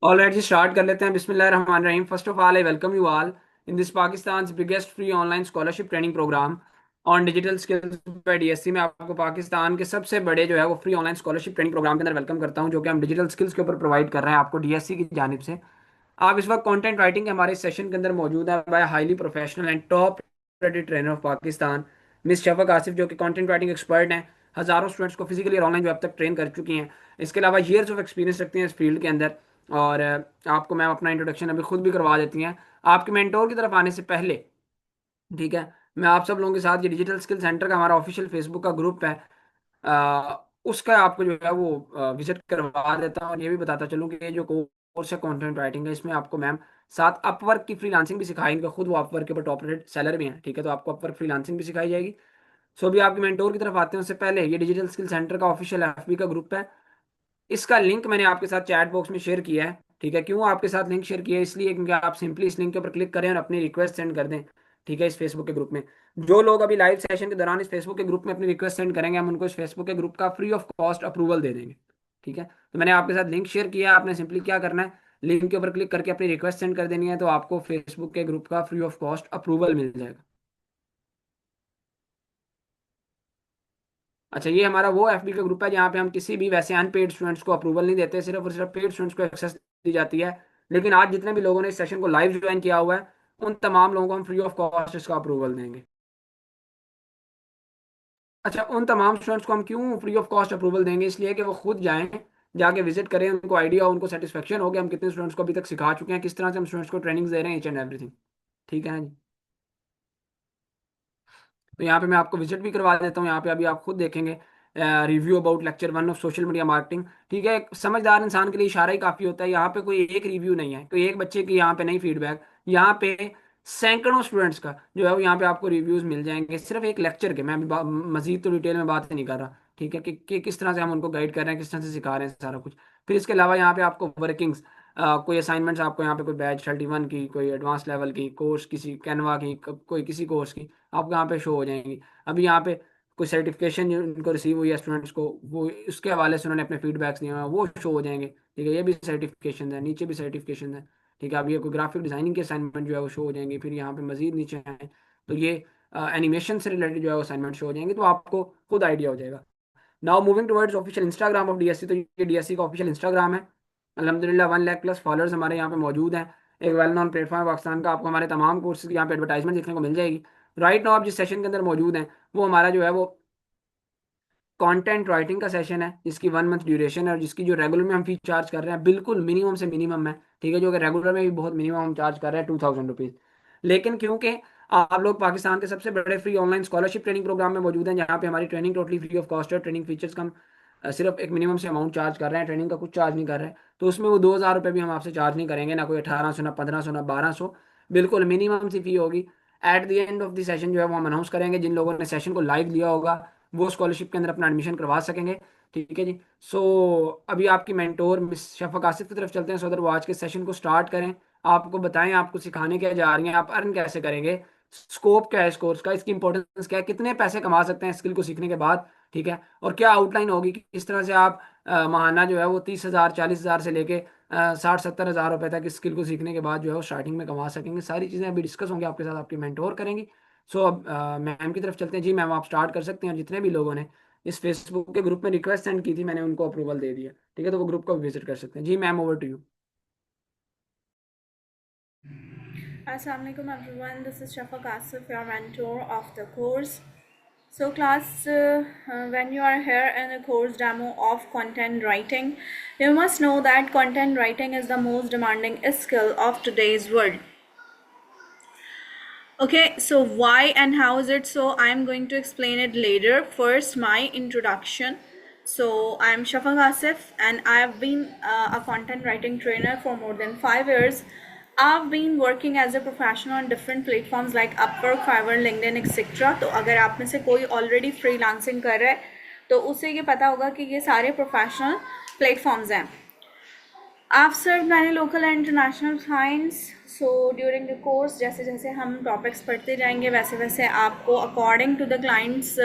Alright जी, start कर लेते हैं। बिस्मिल्लाहिर्रहमानिर्रहीम। First of all I welcome you all in this Pakistan biggest free online scholarship training programme on digital skills by DSC. में आपको पाकिस्तान के सबसे बड़े जो है वो free online scholarship training programme के अंदर वेलकम करता हूं, जो कि हम डिजिटल स्किल्स के ऊपर प्रोवाइड कर रहे हैं आपको डीएससी की जानिब से। आप इस वक्त कंटेंट राइटिंग के हमारे सेशन के अंदर मौजूद है by highly professional and top trainer of Pakistan, Miss Shafaq Asif, जो कि कंटेंट राइटिंग एक्सपर्ट हैं। हज़ारों स्टूडेंट्स को फिजिकली और ऑनलाइन जो अब तक ट्रेन कर चुकी हैं। इसके अलावा ईयर्स ऑफ एक्सपीरियंस रखती हैं इस फील्ड के अंदर। और आपको मैम अपना इंट्रोडक्शन अभी खुद भी करवा देती हैं आपके मेंटोर की तरफ आने से पहले। ठीक है, मैं आप सब लोगों के साथ ये डिजिटल स्किल सेंटर का हमारा ऑफिशियल फेसबुक का ग्रुप है, उसका आपको जो है वो विजिट करवा देता हूँ। और ये भी बताता चलूँ कि ये जो कोर्स है कंटेंट राइटिंग का, इसमें आपको मैम साथ अपवर्क की फ्रीलांसिंग भी सिखाएंगे। खुद वो अपवर्क के ऊपर टॉप रेटेड सेलर भी हैं। ठीक है, तो आपको अपवर्क फ्रीलांसिंग भी सिखाई जाएगी। सो अभी आपके मेंटोर की तरफ आते हैं उससे पहले, ये डिजिटल स्किल सेंटर का ऑफिशियल एफबी का ग्रुप है। इसका लिंक मैंने आपके साथ चैट बॉक्स में शेयर किया है। ठीक है, क्यों आपके साथ लिंक शेयर किया है? इसलिए क्योंकि आप सिंपली इस लिंक के ऊपर क्लिक करें और अपनी रिक्वेस्ट सेंड कर दें। ठीक है, इस फेसबुक के ग्रुप में जो लोग अभी लाइव सेशन के दौरान इस फेसबुक के ग्रुप में अपनी रिक्वेस्ट सेंड करेंगे, हम उनको इस फेसबुक के ग्रुप का फ्री ऑफ कॉस्ट अप्रूवल दे देंगे। ठीक है, तो मैंने आपके साथ लिंक शेयर किया है। आपने सिंपली क्या करना है, लिंक के ऊपर क्लिक करके अपनी रिक्वेस्ट सेंड कर देनी है, तो आपको फेसबुक के ग्रुप का फ्री ऑफ कॉस्ट अप्रूवल मिल जाएगा। अच्छा, ये हमारा वो एफबी का ग्रुप है जहाँ पे हम किसी भी वैसे अनपेड स्टूडेंट्स को अप्रूवल नहीं देते, सिर्फ और सिर्फ पेड स्टूडेंट्स को एक्सेस दी जाती है। लेकिन आज जितने भी लोगों ने इस सेशन को लाइव ज्वाइन किया हुआ है, उन तमाम लोगों को हम फ्री ऑफ कॉस्ट इसका अप्रूवल देंगे। अच्छा, उन तमाम स्टूडेंट्स को हम क्यों फ्री ऑफ कॉस्ट अप्रूवल देंगे? इसलिए कि वो खुद जाएं, जाके विजिट करें, उनको आइडिया हो, उनको सेटिस्फेक्शन हो कि हम कितने स्टूडेंट्स को अभी तक सिखा चुके हैं, किस तरह से हम स्टूडेंट्स को ट्रेनिंग दे रहे हैं, ईच एंड एवरीथिंग। ठीक है ना जी? तो यहाँ पे मैं आपको विजिट भी करवा देता हूँ। यहाँ पे अभी आप खुद देखेंगे, review about lecture 1 of social media marketing. ठीक है, एक समझदार इंसान के लिए इशारा ही काफ़ी होता है। यहाँ पे कोई एक रिव्यू नहीं है, कोई एक बच्चे की यहाँ पे नहीं फीडबैक। यहाँ पे सैकड़ों स्टूडेंट्स का जो है वो यहाँ पे आपको रिव्यूज़ मिल जाएंगे, सिर्फ एक लेक्चर के। मैं अभी मजीद तो डिटेल में बात नहीं कर रहा। ठीक है, कि किस तरह से हम उनको गाइड कर रहे हैं, किस तरह से सिखा रहे हैं सारा कुछ। फिर इसके अलावा यहाँ पे आपको वर्किंग्स, कोई असाइनमेंट्स आपको यहाँ पे, कोई बैच 31 की, कोई एडवांस लेवल की कोर्स, किसी कैनवा की, कोई किसी कोर्स की, आपको यहाँ पे शो हो जाएंगी। अभी यहाँ पे कोई सर्टिफिकेशन जो उनको रिसीव हुई है स्टूडेंट्स को, वो उसके हवाले से उन्होंने अपने फीडबैक्स दिए हुए हैं, वो शो हो जाएंगे। ठीक है, ये भी सर्टिफिकेशन है, नीचे भी सर्टिफिकेशन है। ठीक है, अब ये कोई ग्राफिक डिजाइनिंग के असाइनमेंट जो है वो शो हो जाएंगे। फिर यहाँ पे मजीद नीचे हैं तो ये एनिमेशन से रिलेटेड जो है वो असाइनमेंट शो हो जाएंगे, तो आपको खुद आइडिया हो जाएगा। Now moving towards official Instagram of DSC, तो ये डीएससी का ऑफिशियल इंस्टाग्राम है। अल्हम्दुलिल्लाह 1 लाख प्लस फॉलोअर्स हमारे यहाँ पे मौजूद हैं। एक वेल नॉन प्लेटफॉर्म है पाकिस्तान का। आपको हमारे तमाम कोर्सेज की यहाँ पे एडवर्टाइजमेंट देखने को मिल जाएगी। राइट नाउ आप जिस सेशन के अंदर मौजूद हैं, वो हमारा जो है वो कंटेंट राइटिंग का सेशन है, जिसकी 1 मंथ ड्यूरेशन है और जिसकी जो रेगुलर में हम फीस चार्ज कर रहे हैं बिल्कुल मिनिमम से मिनिमम है। ठीक है, जो कि रेगुलर में भी बहुत मिनिमम हम चार्ज कर रहे हैं, 2000 रुपीज़। लेकिन क्योंकि आप लोग पाकिस्तान के सबसे बड़े free online scholarship training programme में मौजूद हैं, जहाँ पे हमारी training totally free of cost है, ट्रेनिंग फीचर्स का हम सिर्फ एक मिनिमम से अमाउंट चार्ज कर रहे हैं, ट्रेनिंग का कुछ चार्ज नहीं कर रहे हैं। तो उसमें वो 2000 रुपये भी हम आपसे चार्ज नहीं करेंगे, ना कोई 1800, ना 1500, ना 1200। बिल्कुल मिनिमम सी फी होगी। At the end of the session जो है वो हम अनाउंस करेंगे। जिन लोगों ने सेशन को लाइव लिया होगा वो स्कॉलरशिप के अंदर अपना एडमिशन करवा सकेंगे। ठीक है जी। सो अभी आपकी मेंटोर मिस शफक आसिफ की तरफ चलते हैं, सो अदर वो आज के सेशन को स्टार्ट करें। आपको बताएं आपको सिखाने क्या जा रही हैं, आप अर्न कैसे करेंगे, स्कोप क्या है इस कोर्स का, इसकी इंपॉर्टेंस क्या है, कितने पैसे कमा सकते हैं स्किल को सीखने के बाद। ठीक है, और क्या आउटलाइन होगी कि किस तरह से आप महाना जो है वो 30,000 40,000 से लेके 60-70 हज़ार रुपए तक इस स्किल को सीखने के बाद जो है वो स्टार्टिंग में कमा सकेंगे। सारी चीज़ें अभी डिस्कस होंगी आपके साथ, आपकी मेंटोर करेंगी। सो अब मैम की तरफ चलते हैं। जी मैम, आप स्टार्ट कर सकते हैं। जितने भी लोगों ने इस फेसबुक के ग्रुप में रिक्वेस्ट सेंड की थी, मैंने उनको अप्रूवल दे दिया। ठीक है, तो वो ग्रुप को विजिट कर सकते हैं। जी ma'am, over to you. Assalamu alaikum everyone. This is Shafaq Asif, your mentor of the course. So class, when you are here in a course demo of content writing, you must know that content writing is the most demanding skill of today's world. Okay, so why and how is it so? I'm going to explain it later. First, my introduction. So I'm Shafaq Asif and I've been a content writing trainer for more than 5 years. I've been working as a professional on different platforms like Upwork, Fiverr, LinkedIn, etc. तो अगर आप में से कोई already freelancing कर रहा है तो उसे ये पता होगा कि ये सारे प्रोफेशनल प्लेटफॉर्म्स हैं। I've served many local and international clients. So during the course जैसे जैसे हम टॉपिक्स पढ़ते जाएंगे वैसे वैसे आपको according to the clients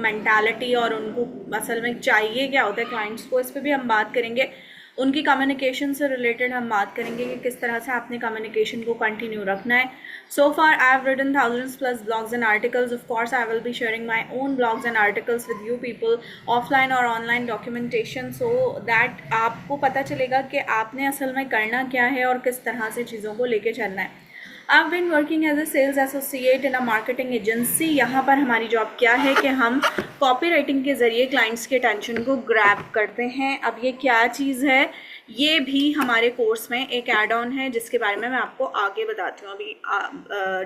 mentality और उनको असल में चाहिए क्या होता है क्लाइंट्स को, इस पर भी हम बात करेंगे। उनकी कम्युनिकेशन से रिलेटेड हम बात करेंगे कि किस तरह से आपने कम्युनिकेशन को कंटिन्यू रखना है. So far I have written thousands plus blogs and articles. Of course I will be sharing my own blogs and articles with you people, offline और online documentation, so that आपको पता चलेगा कि आपने असल में करना क्या है और किस तरह से चीज़ों को लेके चलना है. I've been working as a sales associate in a marketing agency. यहाँ पर हमारी जॉब क्या है कि हम कॉपी राइटिंग के ज़रिए क्लाइंट्स के अटेंशन को ग्रैब करते हैं. अब ये क्या चीज़ है, ये भी हमारे कोर्स में एक एड ऑन है जिसके बारे में मैं आपको आगे बताती हूँ अभी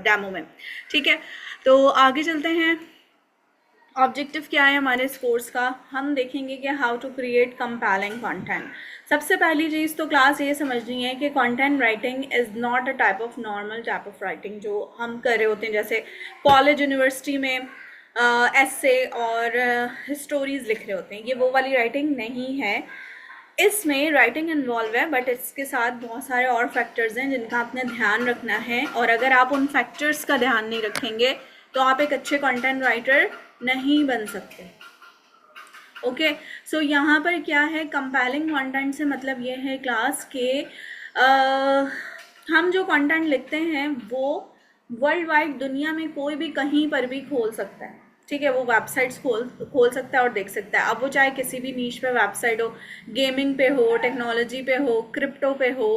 डेमो में. ठीक है, तो आगे चलते हैं. ऑब्जेक्टिव क्या है हमारे इस कोर्स का, हम देखेंगे कि how to create compelling content. सबसे पहली चीज़ तो क्लास ये समझनी है कि content writing is not a type of normal type of writing जो हम कर रहे होते हैं, जैसे कॉलेज यूनिवर्सिटी में एसे और स्टोरीज लिख रहे होते हैं. ये वो वाली राइटिंग नहीं है. इसमें राइटिंग इन्वॉल्व है, बट इसके साथ बहुत सारे और फैक्टर्स हैं जिनका आपने ध्यान रखना है, और अगर आप उन फैक्टर्स का ध्यान नहीं रखेंगे तो आप एक अच्छे कंटेंट राइटर नहीं बन सकते. ओके, सो यहाँ पर क्या है, कंपेलिंग कंटेंट से मतलब ये है क्लास के हम जो कंटेंट लिखते हैं वो वर्ल्ड वाइड दुनिया में कोई भी कहीं पर भी खोल सकता है. ठीक है, वो वेबसाइट्स खोल सकता है और देख सकता है. अब वो चाहे किसी भी नीश पे वेबसाइट हो, गेमिंग पे हो, टेक्नोलॉजी पे हो, क्रिप्टो पे हो,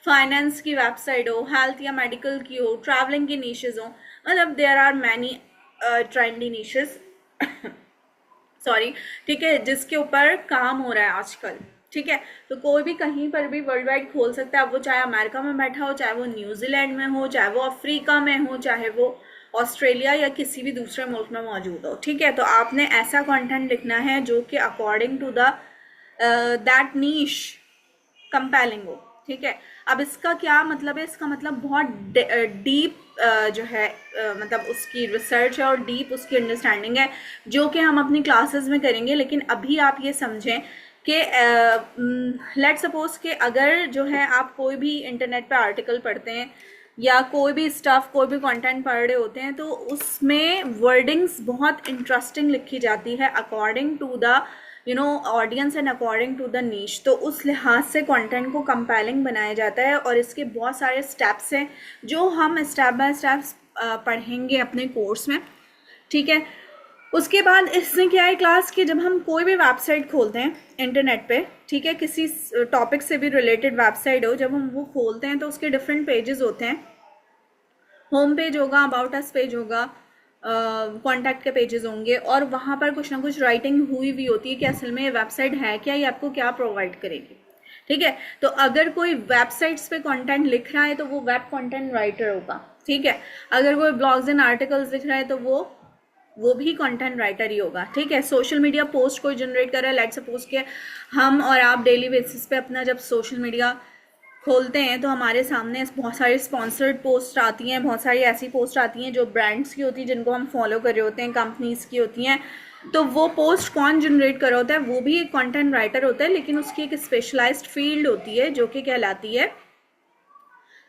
फाइनेंस की वेबसाइट हो, हेल्थ या मेडिकल की हो, ट्रैवलिंग की नीशेज हो, मतलब there are many trendy niches sorry. ठीक है, जिसके ऊपर काम हो रहा है आजकल. ठीक है, तो कोई भी कहीं पर भी वर्ल्ड वाइड खोल सकता है. अब वो चाहे अमेरिका में बैठा हो, चाहे वो न्यूजीलैंड में हो, चाहे वो अफ्रीका में हो, चाहे वो ऑस्ट्रेलिया या किसी भी दूसरे मुल्क में मौजूद हो. ठीक है, तो आपने ऐसा कंटेंट लिखना है जो कि according to the that niche compelling हो. ठीक है, अब इसका क्या मतलब है, इसका मतलब बहुत डीप जो है मतलब उसकी रिसर्च है और डीप उसकी अंडरस्टैंडिंग है जो कि हम अपनी क्लासेस में करेंगे. लेकिन अभी आप ये समझें कि लेट सपोज कि अगर जो है आप कोई भी इंटरनेट पे आर्टिकल पढ़ते हैं या कोई भी स्टफ, कोई भी कंटेंट पढ़ रहे होते हैं, तो उसमें वर्डिंग्स बहुत इंटरेस्टिंग लिखी जाती है according to the audience and according to the niche. तो उस लिहाज से कंटेंट को कंपेलिंग बनाया जाता है और इसके बहुत सारे स्टेप्स हैं जो हम स्टेप बाय स्टेप पढ़ेंगे अपने कोर्स में. ठीक है, उसके बाद इसमें क्या है क्लास कि जब हम कोई भी वेबसाइट खोलते हैं इंटरनेट पे, ठीक है, किसी टॉपिक से भी रिलेटेड वेबसाइट हो, जब हम वो खोलते हैं तो उसके डिफरेंट पेजेस होते हैं. होम पेज होगा, अबाउट अस पेज होगा, कॉन्टैक्ट के पेजेस होंगे, और वहाँ पर कुछ ना कुछ राइटिंग हुई भी होती है कि असल में ये वेबसाइट है क्या, ये आपको क्या प्रोवाइड करेगी. ठीक है, तो अगर कोई वेबसाइट्स पे कंटेंट लिख रहा है तो वो वेब कंटेंट राइटर होगा. ठीक है, अगर कोई ब्लॉग्स एंड आर्टिकल्स लिख रहा है तो वो भी कंटेंट राइटर ही होगा. ठीक है, सोशल मीडिया पोस्ट कोई जनरेट कर रहा है, लेट्स सपोज के हम और आप डेली बेसिस पे अपना जब सोशल मीडिया खोलते हैं तो हमारे सामने बहुत सारी स्पॉन्सर्ड पोस्ट आती हैं, बहुत सारी ऐसी पोस्ट आती हैं जो ब्रांड्स की होती हैं जिनको हम फॉलो कर रहे होते हैं, कंपनीज की होती हैं. तो वो पोस्ट कौन जनरेट कर रहा होता है, वो भी एक कंटेंट राइटर होता है, लेकिन उसकी एक स्पेशलाइज्ड फील्ड होती है जो कि कहलाती है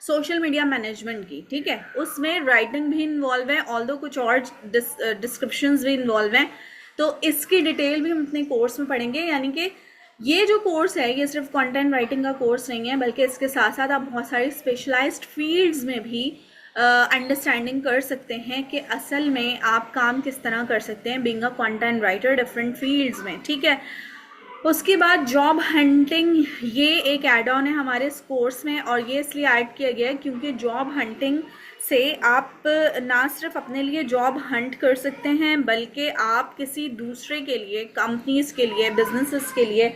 सोशल मीडिया मैनेजमेंट की. ठीक है, उसमें राइटिंग भी इन्वॉल्व है, ऑल्दो कुछ और डिस्क्रिप्शंस भी इन्वॉल्व हैं. तो इसकी डिटेल भी हम अपने कोर्स में पढ़ेंगे. यानी कि ये जो कोर्स है ये सिर्फ कंटेंट राइटिंग का कोर्स नहीं है, बल्कि इसके साथ साथ आप बहुत सारी स्पेशलाइज्ड फील्ड्स में भी अंडरस्टैंडिंग कर सकते हैं कि असल में आप काम किस तरह कर सकते हैं being a content writer different fields में. ठीक है, उसके बाद जॉब हंटिंग, ये एक एड ऑन है हमारे इस कोर्स में, और ये इसलिए ऐड किया गया है क्योंकि जॉब हंटिंग से आप ना सिर्फ अपने लिए जॉब हंट कर सकते हैं बल्कि आप किसी दूसरे के लिए, कंपनीज के लिए, बिजनेसेस के लिए,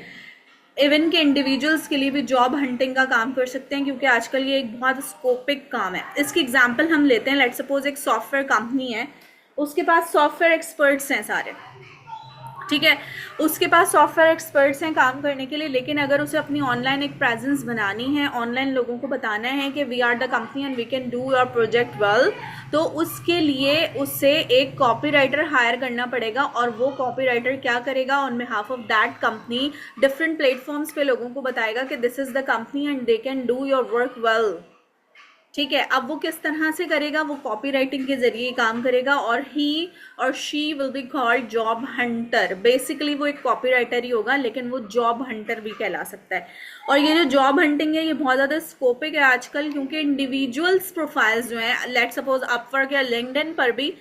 इवन के इंडिविजुअल्स के लिए भी जॉब हंटिंग का काम कर सकते हैं, क्योंकि आजकल ये एक बहुत स्कोपिक काम है. इसकी एग्जांपल हम लेते हैं, लेट सपोज एक सॉफ्टवेयर कंपनी है, उसके पास सॉफ्टवेयर एक्सपर्ट्स हैं सारे. ठीक है, उसके पास सॉफ्टवेयर एक्सपर्ट्स हैं काम करने के लिए, लेकिन अगर उसे अपनी ऑनलाइन एक प्रेजेंस बनानी है, ऑनलाइन लोगों को बताना है कि we are the company and we can do your project well, तो उसके लिए उसे एक कॉपीराइटर हायर करना पड़ेगा. और वो कॉपीराइटर क्या करेगा, on behalf of that company different platforms पे लोगों को बताएगा कि this is the company and they can do your work well. ठीक है, अब वो किस तरह से करेगा, वो कॉपी राइटिंग के जरिए काम करेगा, और ही और she will be called job Hunter. Basically वो एक कॉपी राइटर ही होगा, लेकिन वो जॉब हंटर भी कहला सकता है। और ये जो जॉब हंटिंग है ये बहुत ज़्यादा स्कोपिक है आजकल, क्योंकि इंडिविजुअल्स प्रोफाइल्स जो हैं, लेट सपोज अपवर्क या लिंक्डइन पर भी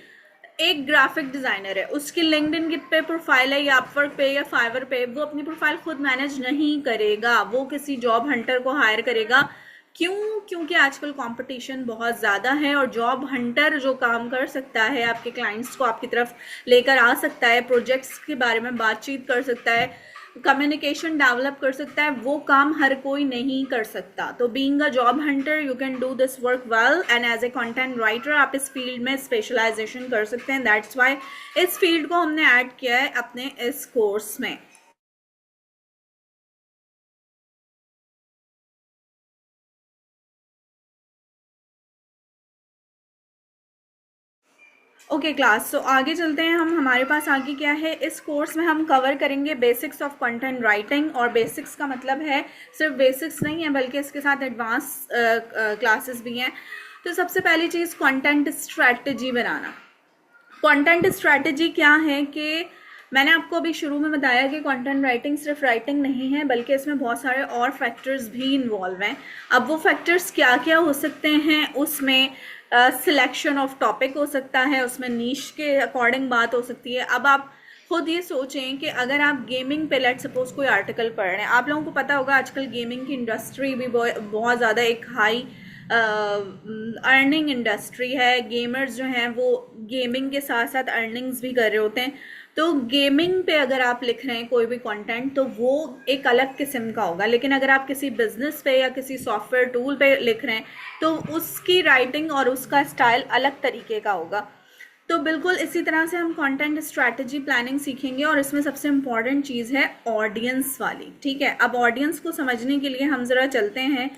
एक ग्राफिक डिजाइनर है, उसकी लिंक्डइन पे प्रोफाइल है या अपवर्क पे या फाइवर पे, वो अपनी प्रोफाइल खुद मैनेज नहीं करेगा, वो किसी जॉब हंटर को हायर करेगा। क्यों? क्योंकि आजकल कंपटीशन बहुत ज़्यादा है, और जॉब हंटर जो काम कर सकता है, आपके क्लाइंट्स को आपकी तरफ लेकर आ सकता है, प्रोजेक्ट्स के बारे में बातचीत कर सकता है, कम्युनिकेशन डेवलप कर सकता है, वो काम हर कोई नहीं कर सकता। तो being a job hunter you can do this work well, and as a content writer आप इस फील्ड में स्पेशलाइजेशन कर सकते हैं। दैट्स वाई इस फील्ड को हमने ऐड किया है अपने इस कोर्स में। ओके क्लास, सो आगे चलते हैं हम। हमारे पास आगे क्या है, इस कोर्स में हम कवर करेंगे बेसिक्स ऑफ कंटेंट राइटिंग, और बेसिक्स का मतलब है सिर्फ बेसिक्स नहीं है बल्कि इसके साथ एडवांस क्लासेस भी हैं। तो सबसे पहली चीज़ कंटेंट स्ट्रैटेजी बनाना। कंटेंट स्ट्रैटेजी क्या है कि मैंने आपको अभी शुरू में बताया कि कंटेंट राइटिंग सिर्फ राइटिंग नहीं है, बल्कि इसमें बहुत सारे और फैक्टर्स भी इन्वॉल्व हैं। अब वो फैक्टर्स क्या क्या हो सकते हैं, उसमें सिलेक्शन ऑफ टॉपिक हो सकता है, उसमें नीश के अकॉर्डिंग बात हो सकती है। अब आप खुद ये सोचें कि अगर आप गेमिंग पे लेट सपोज कोई आर्टिकल पढ़ रहे हैं, आप लोगों को पता होगा आजकल गेमिंग की इंडस्ट्री भी बहुत ज़्यादा एक हाई अर्निंग इंडस्ट्री है। गेमर्स जो हैं वो गेमिंग के साथ साथ अर्निंग्स भी कर रहे होते हैं। तो गेमिंग पे अगर आप लिख रहे हैं कोई भी कंटेंट तो वो एक अलग किस्म का होगा, लेकिन अगर आप किसी बिजनेस पे या किसी सॉफ्टवेयर टूल पे लिख रहे हैं तो उसकी राइटिंग और उसका स्टाइल अलग तरीके का होगा। तो बिल्कुल इसी तरह से हम कंटेंट स्ट्रैटेजी प्लानिंग सीखेंगे, और इसमें सबसे इम्पॉर्टेंट चीज़ है ऑडियंस वाली। ठीक है, अब ऑडियंस को समझने के लिए हम ज़रा चलते हैं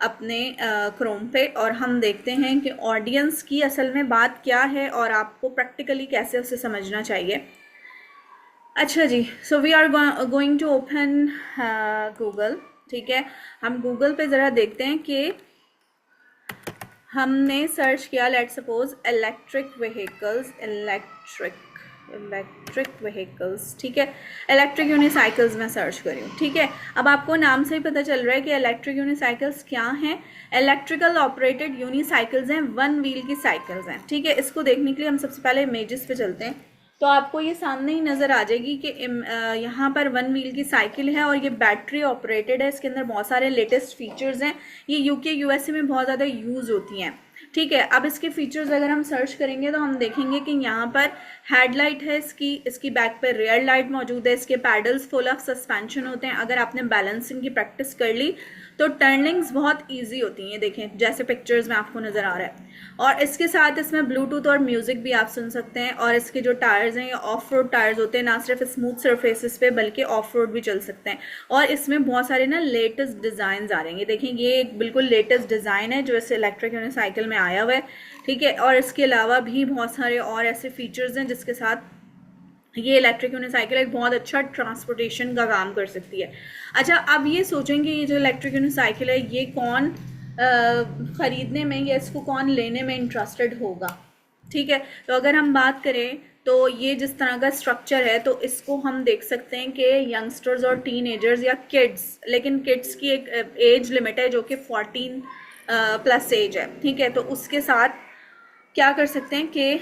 अपने क्रोम पे, और हम देखते हैं कि ऑडियंस की असल में बात क्या है और आपको प्रैक्टिकली कैसे उसे समझना चाहिए। अच्छा जी, so we are going to open Google. ठीक है, हम गूगल पे ज़रा देखते हैं कि हमने सर्च किया let suppose electric vehicles, electric vehicles. ठीक है, इलेक्ट्रिक यूनिसाइकिल्स में सर्च करी हूँ। ठीक है, अब आपको नाम से ही पता चल रहा है कि इलेक्ट्रिक यूनिसाइकिल्स क्या हैं। इलेक्ट्रिकल ऑपरेटेड यूनिसाइकिल्स हैं, वन व्हील की साइकिल्स हैं। ठीक है, इसको देखने के लिए हम सबसे पहले इमेजेस पे चलते हैं, तो आपको ये सामने ही नज़र आ जाएगी कि यहाँ पर वन व्हील की साइकिल है और ये बैटरी ऑपरेटेड है। इसके अंदर बहुत सारे लेटेस्ट फीचर्स हैं, ये यूके यूएसए में बहुत ज़्यादा यूज़ होती हैं। ठीक है, अब इसके फीचर्स अगर हम सर्च करेंगे तो हम देखेंगे कि यहाँ पर हेडलाइट है इसकी बैक पर रियर लाइट मौजूद है, इसके पैडल्स फुल ऑफ सस्पेंशन होते हैं। अगर आपने बैलेंसिंग की प्रैक्टिस कर ली तो टर्निंग्स बहुत इजी होती हैं, देखें जैसे पिक्चर्स में आपको नज़र आ रहा है। और इसके साथ इसमें ब्लूटूथ और म्यूज़िक भी आप सुन सकते हैं। और इसके जो टायर्स हैं ये ऑफ रोड टायर्स होते हैं, ना सिर्फ स्मूथ सरफेसेस पे बल्कि ऑफ रोड भी चल सकते हैं। और इसमें बहुत सारे ना लेटेस्ट डिज़ाइन आ रहे हैं, देखें ये एक बिल्कुल लेटेस्ट डिज़ाइन है जो इस इलेक्ट्रिक यूनिसाइकिल में आया हुआ है। ठीक है, और इसके अलावा भी बहुत सारे और ऐसे फीचर्स हैं जिसके साथ ये इलेक्ट्रिक यूनिसाइकिल एक बहुत अच्छा ट्रांसपोर्टेशन का काम कर सकती है। अच्छा, अब ये सोचेंगे ये जो इलेक्ट्रिक यूनिसाइकिल है ये कौन ख़रीदने में या इसको कौन लेने में इंटरेस्टेड होगा। ठीक है, तो अगर हम बात करें तो ये जिस तरह का स्ट्रक्चर है तो इसको हम देख सकते हैं कि यंगस्टर्स और टीनेजर्स या किड्स, लेकिन किड्स की एक एज लिमिट है जो कि 14 प्लस एज है। ठीक है, तो उसके साथ क्या कर सकते हैं कि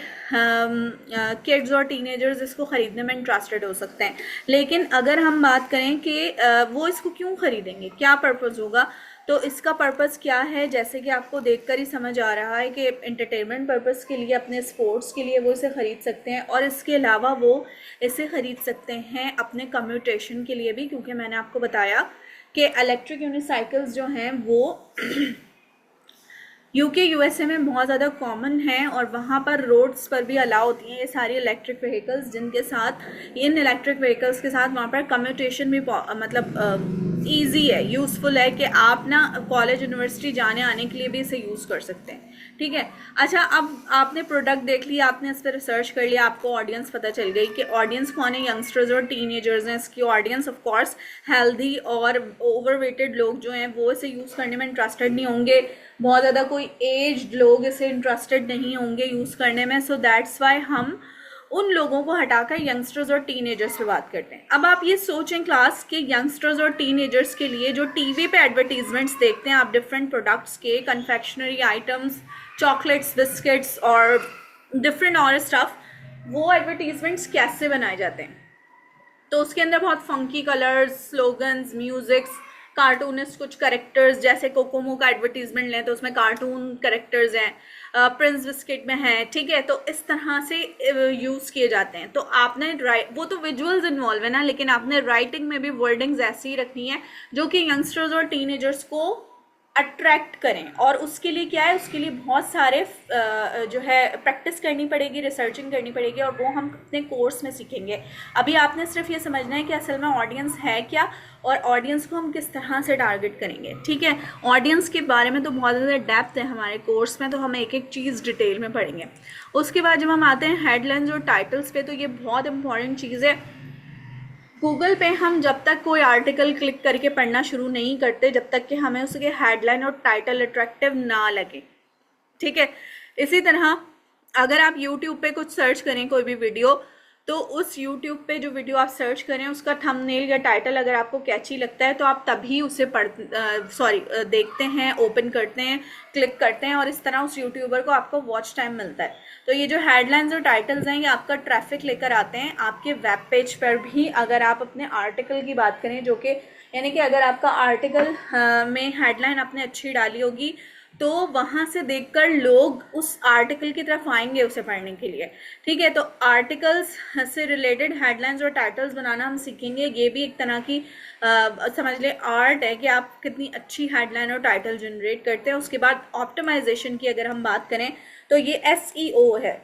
किड्स और टीनेजर्स इसको ख़रीदने में इंटरेस्टेड हो सकते हैं। लेकिन अगर हम बात करें कि वो इसको क्यों ख़रीदेंगे, क्या पर्पज़ होगा, तो इसका पर्पज़ क्या है, जैसे कि आपको देखकर ही समझ आ रहा है कि एंटरटेनमेंट पर्पज़ के लिए, अपने स्पोर्ट्स के लिए वो इसे ख़रीद सकते हैं। और इसके अलावा वो इसे ख़रीद सकते हैं अपने कम्यूटेशन के लिए भी, क्योंकि मैंने आपको बताया कि इलेक्ट्रिक यूनिसाइकिल्स जो हैं वो यूके यूएसए में बहुत ज़्यादा कॉमन है, और वहाँ पर रोड्स पर भी अलाउ होती हैं ये सारी इलेक्ट्रिक व्हीकल्स, जिनके साथ इन इलेक्ट्रिक व्हीकल्स के साथ वहाँ पर कम्यूटेशन भी मतलब ईजी है, यूज़फुल है कि आप ना कॉलेज यूनिवर्सिटी जाने आने के लिए भी इसे यूज़ कर सकते हैं। ठीक है। अच्छा, अब आपने प्रोडक्ट देख लिया, आपने इस पर रिसर्च कर लिया, आपको ऑडियंस पता चल गई कि ऑडियंस कौन है, यंगस्टर्स और टीनेजर्स हैं। इसकी ऑडियंस ऑफ कोर्स हेल्दी और ओवरवेटेड लोग जो हैं वो इसे यूज़ करने में इंटरेस्टेड नहीं होंगे, बहुत ज़्यादा कोई एज्ड लोग इसे इंटरेस्टेड नहीं होंगे यूज़ करने में। सो दैट्स वाई हम उन लोगों को हटाकर यंगस्टर्स और टीनेजर्स पे बात करते हैं। अब आप ये सोचें क्लास के यंगस्टर्स और टीनेजर्स के लिए जो टीवी पे एडवर्टीजमेंट्स देखते हैं आप डिफरेंट प्रोडक्ट्स के, कन्फेक्शनरी आइटम्स, चॉकलेट्स, बिस्किट्स और डिफरेंट और स्टफ, वो एडवर्टीजमेंट्स कैसे बनाए जाते हैं? तो उसके अंदर बहुत funky colours, slogans, musics, cartoonist कुछ करेक्टर्स, जैसे कोकोमो का एडवर्टीजमेंट लें तो उसमें कार्टून करेक्टर्स हैं, प्रिंस बिस्किट में है, ठीक है। तो इस तरह से यूज़ किए जाते हैं। तो आपने वो तो विजुअल्स इन्वॉल्व है ना, लेकिन आपने राइटिंग में भी वर्डिंग्स ऐसी ही रखनी है जो कि यंगस्टर्स और टीनेजर्स को अट्रैक्ट करें। और उसके लिए क्या है, उसके लिए बहुत सारे जो है प्रैक्टिस करनी पड़ेगी, रिसर्चिंग करनी पड़ेगी, और वो हम अपने कोर्स में सीखेंगे। अभी आपने सिर्फ ये समझना है कि असल में ऑडियंस है क्या और ऑडियंस को हम किस तरह से टारगेट करेंगे, ठीक है। ऑडियंस के बारे में तो बहुत ज़्यादा डेप्थ है हमारे कोर्स में, तो हम एक एक चीज़ डिटेल में पढ़ेंगे। उसके बाद जब हम आते हैं हेडलाइंस और टाइटल्स पे, तो ये बहुत इंपॉर्टेंट चीज़ है। गूगल पे हम जब तक कोई आर्टिकल क्लिक करके पढ़ना शुरू नहीं करते जब तक कि हमें उसके हेडलाइन और टाइटल अट्रैक्टिव ना लगे, ठीक है। इसी तरह अगर आप यूट्यूब पे कुछ सर्च करें कोई भी वीडियो, तो उस यूट्यूब पे जो वीडियो आप सर्च करें उसका थंबनेल या टाइटल अगर आपको कैची लगता है तो आप तभी उसे देखते हैं, ओपन करते हैं, क्लिक करते हैं, और इस तरह उस यूट्यूबर को आपको वॉच टाइम मिलता है। तो ये जो हेडलाइंस और टाइटल्स हैं ये आपका ट्रैफिक लेकर आते हैं आपके वेब पेज पर भी। अगर आप अपने आर्टिकल की बात करें, जो कि यानी कि अगर आपका आर्टिकल में हेडलाइन आपने अच्छी डाली होगी तो वहाँ से देखकर लोग उस आर्टिकल की तरफ आएंगे उसे पढ़ने के लिए, ठीक है। तो आर्टिकल्स से रिलेटेड हेडलाइंस और टाइटल्स बनाना हम सीखेंगे। ये भी एक तरह की समझ ले आर्ट है कि आप कितनी अच्छी हेडलाइन और टाइटल जनरेट करते हैं। उसके बाद ऑप्टिमाइजेशन की अगर हम बात करें तो ये SEO है,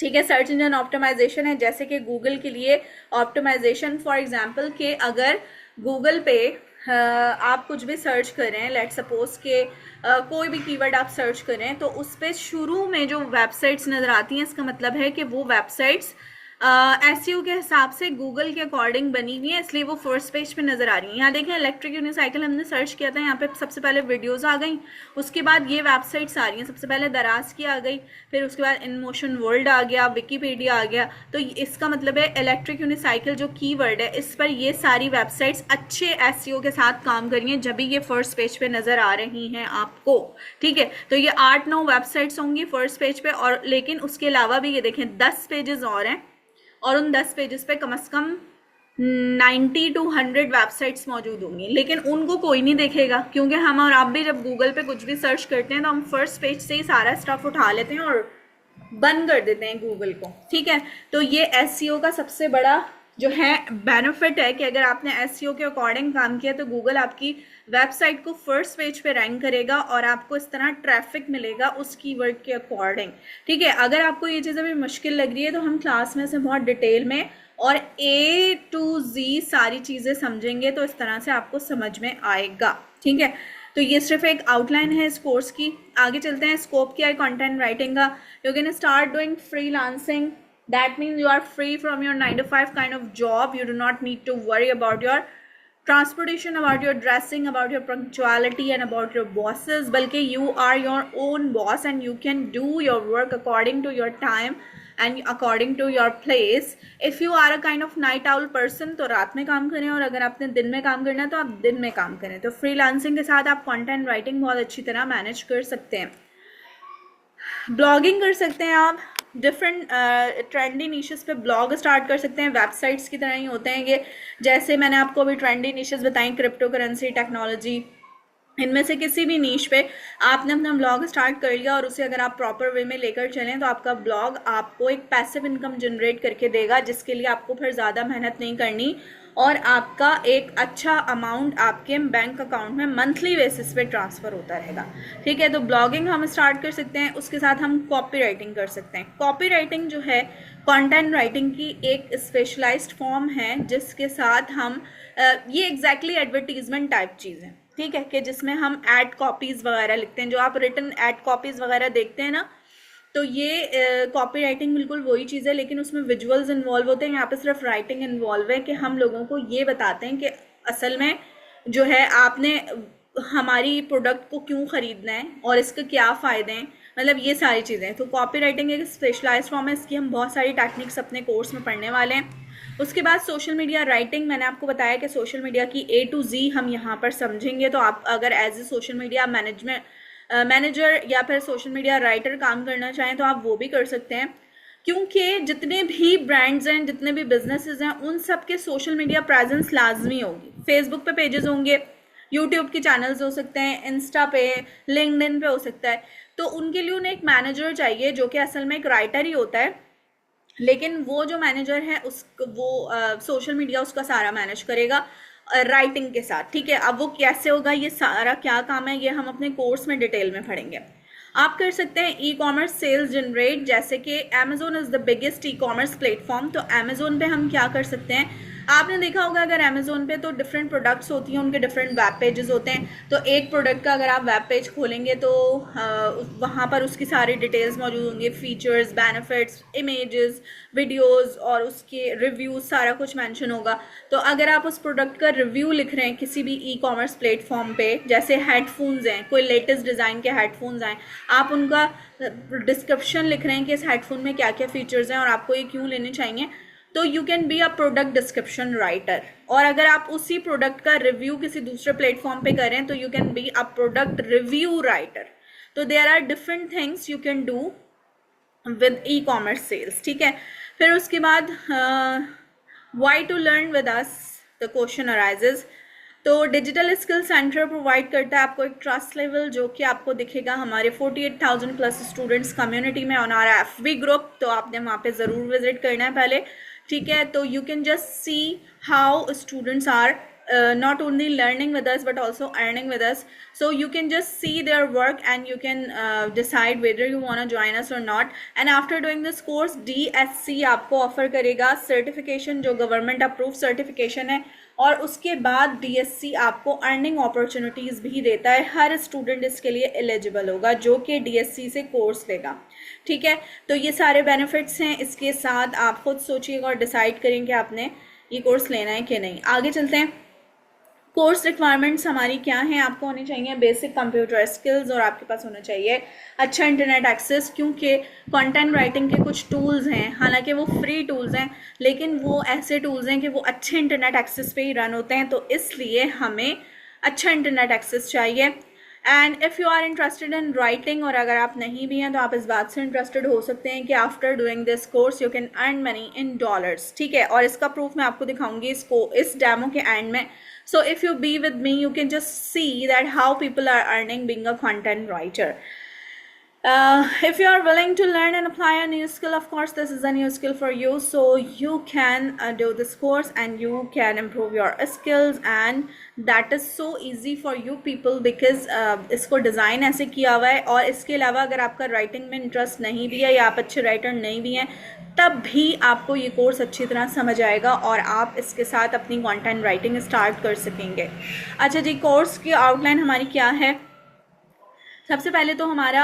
ठीक है, सर्च इंजन ऑप्टिमाइजेशन है। जैसे कि गूगल के लिए ऑप्टिमाइजेशन, फॉर एग्जांपल कि अगर गूगल पे आप कुछ भी सर्च करें, लेट सपोज के कोई भी कीवर्ड आप सर्च करें, तो उस पर शुरू में जो वेबसाइट्स नज़र आती हैं, इसका मतलब है कि वो वेबसाइट्स SEO के हिसाब से गूगल के अकॉर्डिंग बनी हुई है, इसलिए वो फर्स्ट पेज पे नज़र आ रही है। यहाँ देखें, इलेक्ट्रिक यूनिसाइकिल हमने सर्च किया था, यहाँ पे सबसे पहले वीडियोस आ गई, उसके बाद ये वेबसाइट्स आ रही हैं। सबसे पहले दराज की आ गई, फिर उसके बाद इन मोशन वर्ल्ड आ गया, विकीपीडिया आ गया। तो इसका मतलब है इलेक्ट्रिक यूनिसाइकिल जो कीवर्ड है, इस पर ये सारी वेबसाइट्स अच्छे SEO के साथ काम कर रही हैं, जब भी ये फर्स्ट पेज पे नज़र आ रही हैं आपको, ठीक है। तो ये 8-9 वेबसाइट्स होंगी फर्स्ट पेज पे, और लेकिन उसके अलावा भी ये देखें 10 पेजेस और हैं, और उन 10 पेजेस पे कम से कम 90 to 100 वेबसाइट्स मौजूद होंगी, लेकिन उनको कोई नहीं देखेगा, क्योंकि हम और आप भी जब गूगल पे कुछ भी सर्च करते हैं तो हम फर्स्ट पेज से ही सारा स्टफ उठा लेते हैं और बंद कर देते हैं गूगल को, ठीक है। तो ये SEO का सबसे बड़ा जो है बेनिफिट है कि अगर आपने SEO के अकॉर्डिंग काम किया तो गूगल आपकी वेबसाइट को फर्स्ट पेज पे रैंक करेगा और आपको इस तरह ट्रैफिक मिलेगा उस कीवर्ड के अकॉर्डिंग, ठीक है। अगर आपको ये चीज़ अभी मुश्किल लग रही है तो हम क्लास में से बहुत डिटेल में और A to Z सारी चीज़ें समझेंगे, तो इस तरह से आपको समझ में आएगा, ठीक है। तो ये सिर्फ एक आउटलाइन है इस कोर्स की। आगे चलते हैं। स्कोप क्या है कंटेंट राइटिंग का? You can start doing freelancing, that means you are free from your 9 to 5 kind of job. You do not need to worry about your transportation, about your dressing, about your punctuality and about your bosses, balki you are your own boss and you can do your work according to your time and according to your place. If you are a kind of night owl person तो रात में काम करें, और अगर आपने दिन में काम करना है तो आप दिन में काम करें। तो फ्रीलांसिंग के साथ आप कंटेंट राइटिंग बहुत अच्छी तरह मैनेज कर सकते हैं। ब्लॉगिंग कर सकते हैं आप, डिफरेंट ट्रेंडी निशेस पे ब्लॉग स्टार्ट कर सकते हैं। वेबसाइट्स की तरह ही होते हैं ये, जैसे मैंने आपको अभी ट्रेंडी निशेस बताई, क्रिप्टो करेंसी, टेक्नोलॉजी, इनमें से किसी भी नीश पे आपने अपना ब्लॉग स्टार्ट कर लिया और उसे अगर आप प्रॉपर वे में लेकर चलें तो आपका ब्लॉग आपको एक पैसिव इनकम जनरेट करके देगा, जिसके लिए आपको फिर ज़्यादा मेहनत नहीं करनी और आपका एक अच्छा अमाउंट आपके बैंक अकाउंट में मंथली बेसिस पे ट्रांसफ़र होता रहेगा, ठीक है। तो ब्लॉगिंग हम स्टार्ट कर सकते हैं। उसके साथ हम कॉपी राइटिंग कर सकते हैं। कॉपी राइटिंग जो है कंटेंट राइटिंग की एक स्पेशलाइज्ड फॉर्म है, जिसके साथ हम ये एग्जैक्टली एडवर्टीजमेंट टाइप चीज़ है, ठीक है, कि जिसमें हम एड कॉपीज़ वगैरह लिखते हैं, जो आप रिटन एड कॉपीज़ वगैरह देखते हैं ना, तो ये कॉपी राइटिंग बिल्कुल वही चीज़ है, लेकिन उसमें विजुअल्स इन्वॉल्व होते हैं। यहाँ पे सिर्फ राइटिंग इन्वॉल्व है कि हम लोगों को ये बताते हैं कि असल में जो है आपने हमारी प्रोडक्ट को क्यों खरीदना है और इसके क्या फ़ायदे हैं, मतलब ये सारी चीज़ें। तो कॉपी राइटिंग एक स्पेशलाइज्ड फॉर्म है, इसकी हम बहुत सारी टेक्निक्स अपने कोर्स में पढ़ने वाले हैं। उसके बाद सोशल मीडिया राइटिंग, मैंने आपको बताया कि सोशल मीडिया की A to Z हम यहाँ पर समझेंगे। तो आप अगर as a social media manager या फिर सोशल मीडिया राइटर काम करना चाहें तो आप वो भी कर सकते हैं, क्योंकि जितने भी ब्रांड्स हैं, जितने भी बिजनेसेस हैं, उन सब के सोशल मीडिया प्रेजेंस लाजमी होगी। फेसबुक पे पेजेस होंगे, यूट्यूब के चैनल्स हो सकते हैं, इंस्टा पे, लिंक्डइन पे हो सकता है। तो उनके लिए उन्हें एक मैनेजर चाहिए जो कि असल में एक राइटर ही होता है, लेकिन वो जो मैनेजर है उस वो सोशल मीडिया उसका सारा मैनेज करेगा राइटिंग के साथ, ठीक है। अब वो कैसे होगा, ये सारा क्या काम है, ये हम अपने कोर्स में डिटेल में पढ़ेंगे। आप कर सकते हैं ई कॉमर्स सेल्स जनरेट, जैसे कि Amazon is the biggest e commerce platform. तो अमेजोन पे हम क्या कर सकते हैं, आपने देखा होगा अगर अमेजोन पे तो डिफरेंट प्रोडक्ट्स होती हैं, उनके डिफरेंट वेब पेजेस होते हैं। तो एक प्रोडक्ट का अगर आप वेब पेज खोलेंगे तो वहाँ पर उसकी सारी डिटेल्स मौजूद होंगी, फीचर्स, बेनिफिट्स, इमेजेस, वीडियोस और उसके रिव्यूज, सारा कुछ मेंशन होगा। तो अगर आप उस प्रोडक्ट का रिव्यू लिख रहे हैं किसी भी ई कॉमर्स प्लेटफॉर्म पे, जैसे हेडफोन्स हैं, कोई लेटेस्ट डिज़ाइन के हेडफोन्स आए, आप उनका डिस्क्रिप्शन लिख रहे हैं कि इस हेडफोन में क्या क्या फीचर्स हैं और आपको ये क्यों लेने चाहिए, तो you can be a product description writer. और अगर आप उसी प्रोडक्ट का रिव्यू किसी दूसरे प्लेटफॉर्म पे करें तो you can be a product review writer. तो there are different things you can do with e commerce sales, ठीक है। फिर उसके बाद why to learn with us, the question arises. तो डिजिटल स्किल सेंटर प्रोवाइड करता है आपको एक ट्रस्ट लेवल, जो कि आपको दिखेगा हमारे 48,000 प्लस स्टूडेंट्स कम्युनिटी में ऑन आवर FB ग्रुप। तो आपने वहाँ पे ज़रूर विजिट करना है पहले, ठीक है। तो you can just see how students are not only learning with us but also earning with us. So you can just see their work and you can decide whether you want to join us or not. And after doing this course, DSC आपको offer करेगा certification, जो government approve certification है, और उसके बाद DSC आपको earning opportunities भी देता है। हर स्टूडेंट इसके लिए एलिजिबल होगा जो कि DSC से कोर्स लेगा, ठीक है। तो ये सारे बेनिफिट्स हैं, इसके साथ आप खुद सोचिएगा और डिसाइड करें कि आपने ये कोर्स लेना है कि नहीं। आगे चलते हैं। कोर्स रिक्वायरमेंट्स हमारी क्या हैं, आपको होनी चाहिए बेसिक कंप्यूटर स्किल्स और आपके पास होना चाहिए अच्छा इंटरनेट एक्सेस, क्योंकि कंटेंट राइटिंग के कुछ टूल्स हैं, हालांकि वो फ्री टूल्स हैं, लेकिन वो ऐसे टूल्स हैं कि वो अच्छे इंटरनेट एक्सेस पे ही रन होते हैं, तो इसलिए हमें अच्छा इंटरनेट एक्सेस चाहिए। And if you are interested in writing, और अगर आप नहीं भी हैं तो आप इस बात से इंटरेस्टेड हो सकते हैं कि after doing this course you can earn money in dollars, ठीक है। और इसका प्रूफ मैं आपको दिखाऊंगी इस डेमो के एंड में। So if you be with me, you can just see that how people are earning being a content writer. If you are willing to learn and apply a new skill, of course this is a new skill for you, so you can do this course and you can improve your skills, and that is so easy for you people because इसको design ऐसे किया हुआ है। और इसके अलावा अगर आपका राइटिंग में इंटरेस्ट नहीं भी है या आप अच्छे राइटर नहीं भी हैं, तब भी आपको ये कोर्स अच्छी तरह समझ आएगा और आप इसके साथ अपनी कंटेंट राइटिंग स्टार्ट कर सकेंगे। अच्छा जी, कोर्स की आउटलाइन हमारी क्या है। सबसे पहले तो हमारा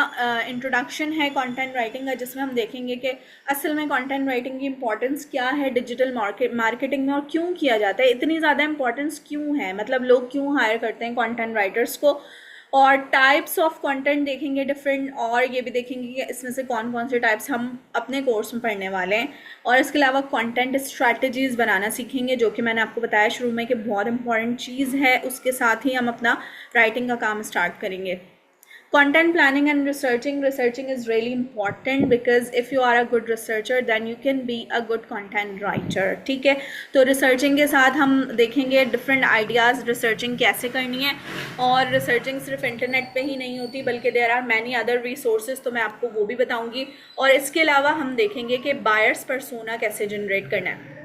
इंट्रोडक्शन है कंटेंट राइटिंग का, जिसमें हम देखेंगे कि असल में कंटेंट राइटिंग की इंपॉर्टेंस क्या है डिजिटल मार्केटिंग में, और क्यों किया जाता है, इतनी ज़्यादा इंपॉर्टेंस क्यों है, मतलब लोग क्यों हायर करते हैं कंटेंट राइटर्स को। और टाइप्स ऑफ कंटेंट देखेंगे डिफरेंट, और ये भी देखेंगे कि इसमें से कौन कौन से टाइप्स हम अपने कोर्स में पढ़ने वाले हैं। और इसके अलावा कंटेंट स्ट्रैटेजीज़ बनाना सीखेंगे, जो कि मैंने आपको बताया शुरू में कि बहुत इंपॉर्टेंट चीज़ है। उसके साथ ही हम अपना राइटिंग का काम स्टार्ट करेंगे। Content planning and researching is really important because if you are a good researcher then you can be a good content writer, ठीक है। तो रिसर्चिंग के साथ हम देखेंगे डिफरेंट आइडियाज़ रिसर्चिंग कैसे करनी है, और रिसर्चिंग सिर्फ इंटरनेट पे ही नहीं होती बल्कि there are many other resources, तो मैं आपको वो भी बताऊंगी। और इसके अलावा हम देखेंगे कि बायर्स पर्सोना कैसे जनरेट करना है।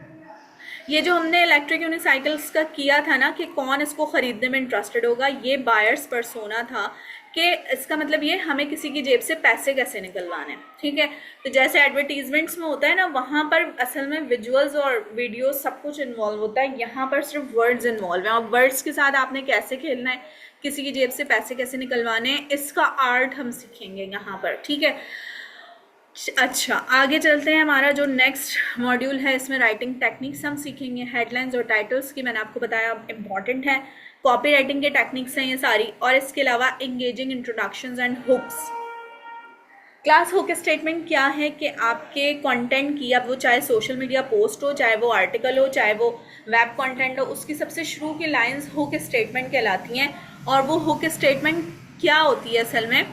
ये जो हमने इलेक्ट्रिक यूनिसाइकिल्स का किया था ना कि कौन इसको ख़रीदने में इंटरेस्टेड होगा, ये बायर्स पर्सोना था कि इसका मतलब ये हमें किसी की जेब से पैसे कैसे निकलवाने हैं, ठीक है। तो जैसे एडवर्टीजमेंट्स में होता है ना, वहाँ पर असल में विजुअल्स और वीडियो सब कुछ इन्वॉल्व होता है, यहाँ पर सिर्फ वर्ड्स इन्वॉल्व हैं, और वर्ड्स के साथ आपने कैसे खेलना है, किसी की जेब से पैसे कैसे निकलवाने हैं, इसका आर्ट हम सीखेंगे यहाँ पर, ठीक है। अच्छा, आगे चलते हैं। हमारा जो नेक्स्ट मॉड्यूल है, इसमें राइटिंग टेक्निक्स हम सीखेंगे। हेडलाइंस और टाइटल्स की मैंने आपको बताया इंपॉर्टेंट है। कॉपी राइटिंग के टेक्निक्स हैं ये सारी, और इसके अलावा engaging introductions and hooks. Class hook statement क्या है कि आपके कंटेंट की, अब वो चाहे सोशल मीडिया पोस्ट हो, चाहे वो आर्टिकल हो, चाहे वो वेब कंटेंट हो, उसकी सबसे शुरू की लाइंस हुक स्टेटमेंट कहलाती हैं। और वो हुक स्टेटमेंट क्या होती है असल में,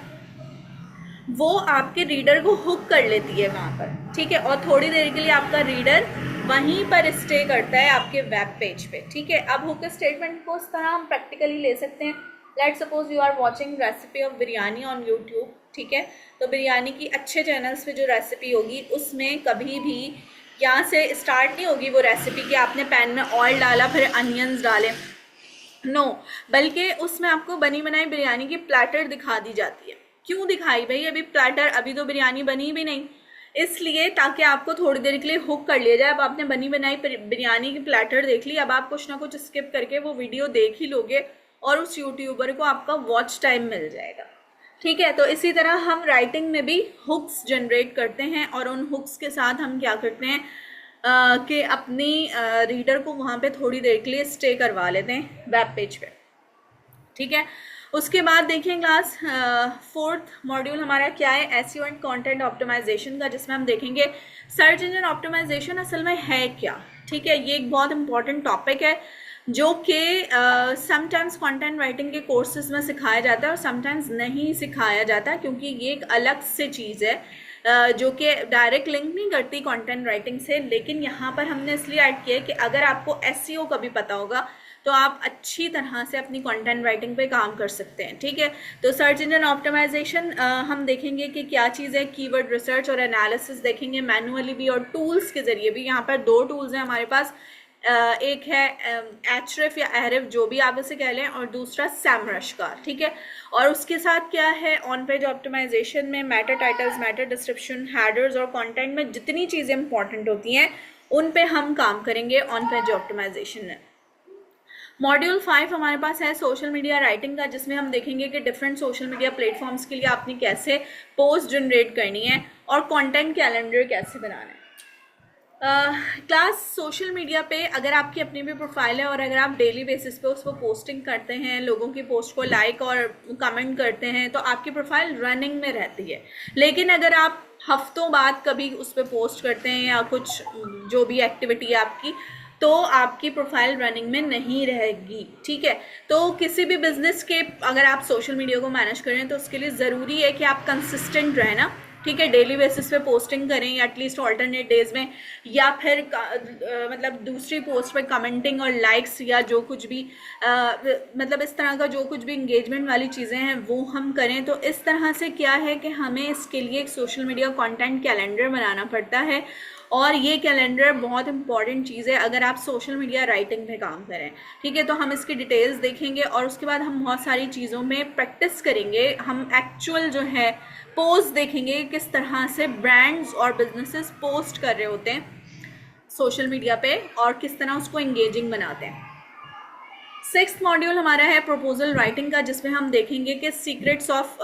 वो आपके रीडर को हुक कर लेती है वहाँ पर, ठीक है, और थोड़ी देर के लिए आपका रीडर वहीं पर स्टे करता है आपके वेब पेज पे, ठीक है। अब हुक स्टेटमेंट को इस तरह हम प्रैक्टिकली ले सकते हैं। Let suppose you are watching recipe of biryani on YouTube, ठीक है। तो बिरयानी की अच्छे चैनल्स पे जो रेसिपी होगी, उसमें कभी भी यहाँ से स्टार्ट नहीं होगी वो रेसिपी कि आपने पैन में ऑयल डाला फिर अनियंस डाले, नो, बल्कि उसमें आपको बनी बनाई बिरयानी की प्लेटर दिखा दी जाती है। क्यों दिखाई भाई? अभी प्लेटर, अभी तो बिरयानी बनी भी नहीं, इसलिए ताकि आपको थोड़ी देर के लिए हुक कर लिया जाए। अब आपने बनी बनाई बिरयानी की प्लेटर देख ली, अब आप कुछ ना कुछ स्किप करके वो वीडियो देख ही लोगे और उस यूट्यूबर को आपका वॉच टाइम मिल जाएगा, ठीक है। तो इसी तरह हम राइटिंग में भी हुक्स जनरेट करते हैं, और उन हुक्स के साथ हम क्या करते हैं कि अपनी रीडर को वहाँ पे थोड़ी देर के लिए स्टे करवा लेते हैं वेब पेज पे, ठीक है। उसके बाद देखें क्लास फोर्थ मॉड्यूल हमारा क्या है, एसईओ एंड कंटेंट ऑप्टिमाइजेशन का, जिसमें हम देखेंगे सर्च इंजन ऑप्टिमाइजेशन असल में है क्या, ठीक है। ये एक बहुत इंपॉर्टेंट टॉपिक है जो कि समटाइम्स कंटेंट राइटिंग के कोर्सेज में सिखाया जाता है और समटाइम्स नहीं सिखाया जाता, क्योंकि ये एक अलग से चीज़ है जो कि डायरेक्ट लिंक नहीं करती कंटेंट राइटिंग से। लेकिन यहाँ पर हमने इसलिए ऐड किया है कि अगर आपको एसईओ का भी पता होगा तो आप अच्छी तरह से अपनी कंटेंट राइटिंग पे काम कर सकते हैं, ठीक है। तो सर्च इंजन ऑप्टिमाइजेशन हम देखेंगे कि क्या चीज़ है, कीवर्ड रिसर्च और एनालिसिस देखेंगे मैनुअली भी और टूल्स के ज़रिए भी। यहाँ पर दो टूल्स हैं हमारे पास, एक है एचरेफ या एहरेफ जो भी आप इसे कह लें, और दूसरा सैमरश का, ठीक है। और उसके साथ क्या है, ऑन पेज ऑप्टिमाइजेशन में Meta titles, Meta description, headers और कंटेंट में जितनी चीज़ें इंपॉर्टेंट होती हैं उन पे हम काम करेंगे ऑन पेज ऑप्टिमाइजेशन में। मॉड्यूल 5 हमारे पास है सोशल मीडिया राइटिंग का, जिसमें हम देखेंगे कि डिफरेंट सोशल मीडिया प्लेटफॉर्म्स के लिए आपने कैसे पोस्ट जनरेट करनी है और कंटेंट कैलेंडर कैसे बनाना है। क्लास सोशल मीडिया पे अगर आपकी अपनी भी प्रोफाइल है और अगर आप डेली बेसिस पे उस पर पोस्टिंग करते हैं, लोगों की पोस्ट को लाइक और कमेंट करते हैं, तो आपकी प्रोफाइल रनिंग में रहती है। लेकिन अगर आप हफ्तों बाद कभी उस पर पोस्ट करते हैं या कुछ जो भी एक्टिविटी है आपकी, तो आपकी प्रोफाइल रनिंग में नहीं रहेगी, ठीक है। तो किसी भी बिजनेस के अगर आप सोशल मीडिया को मैनेज करें तो उसके लिए ज़रूरी है कि आप कंसिस्टेंट रहें ना, ठीक है। डेली बेसिस पे पोस्टिंग करें या एटलीस्ट ऑल्टरनेट डेज में, या फिर मतलब दूसरी पोस्ट पे कमेंटिंग और लाइक्स या जो कुछ भी मतलब इस तरह का जो कुछ भी इंगेजमेंट वाली चीज़ें हैं वो हम करें। तो इस तरह से क्या है कि हमें इसके लिए एक सोशल मीडिया कंटेंट कैलेंडर बनाना पड़ता है, और ये कैलेंडर बहुत इंपॉर्टेंट चीज़ है अगर आप सोशल मीडिया राइटिंग पे काम करें, ठीक है। तो हम इसकी डिटेल्स देखेंगे और उसके बाद हम बहुत सारी चीज़ों में प्रैक्टिस करेंगे। हम एक्चुअल जो है पोस्ट देखेंगे, किस तरह से ब्रांड्स और बिजनेसेस पोस्ट कर रहे होते हैं सोशल मीडिया पे और किस तरह उसको एंगेजिंग बनाते हैं। 6th मॉड्यूल हमारा है प्रपोजल राइटिंग का, जिसमें हम देखेंगे कि secrets of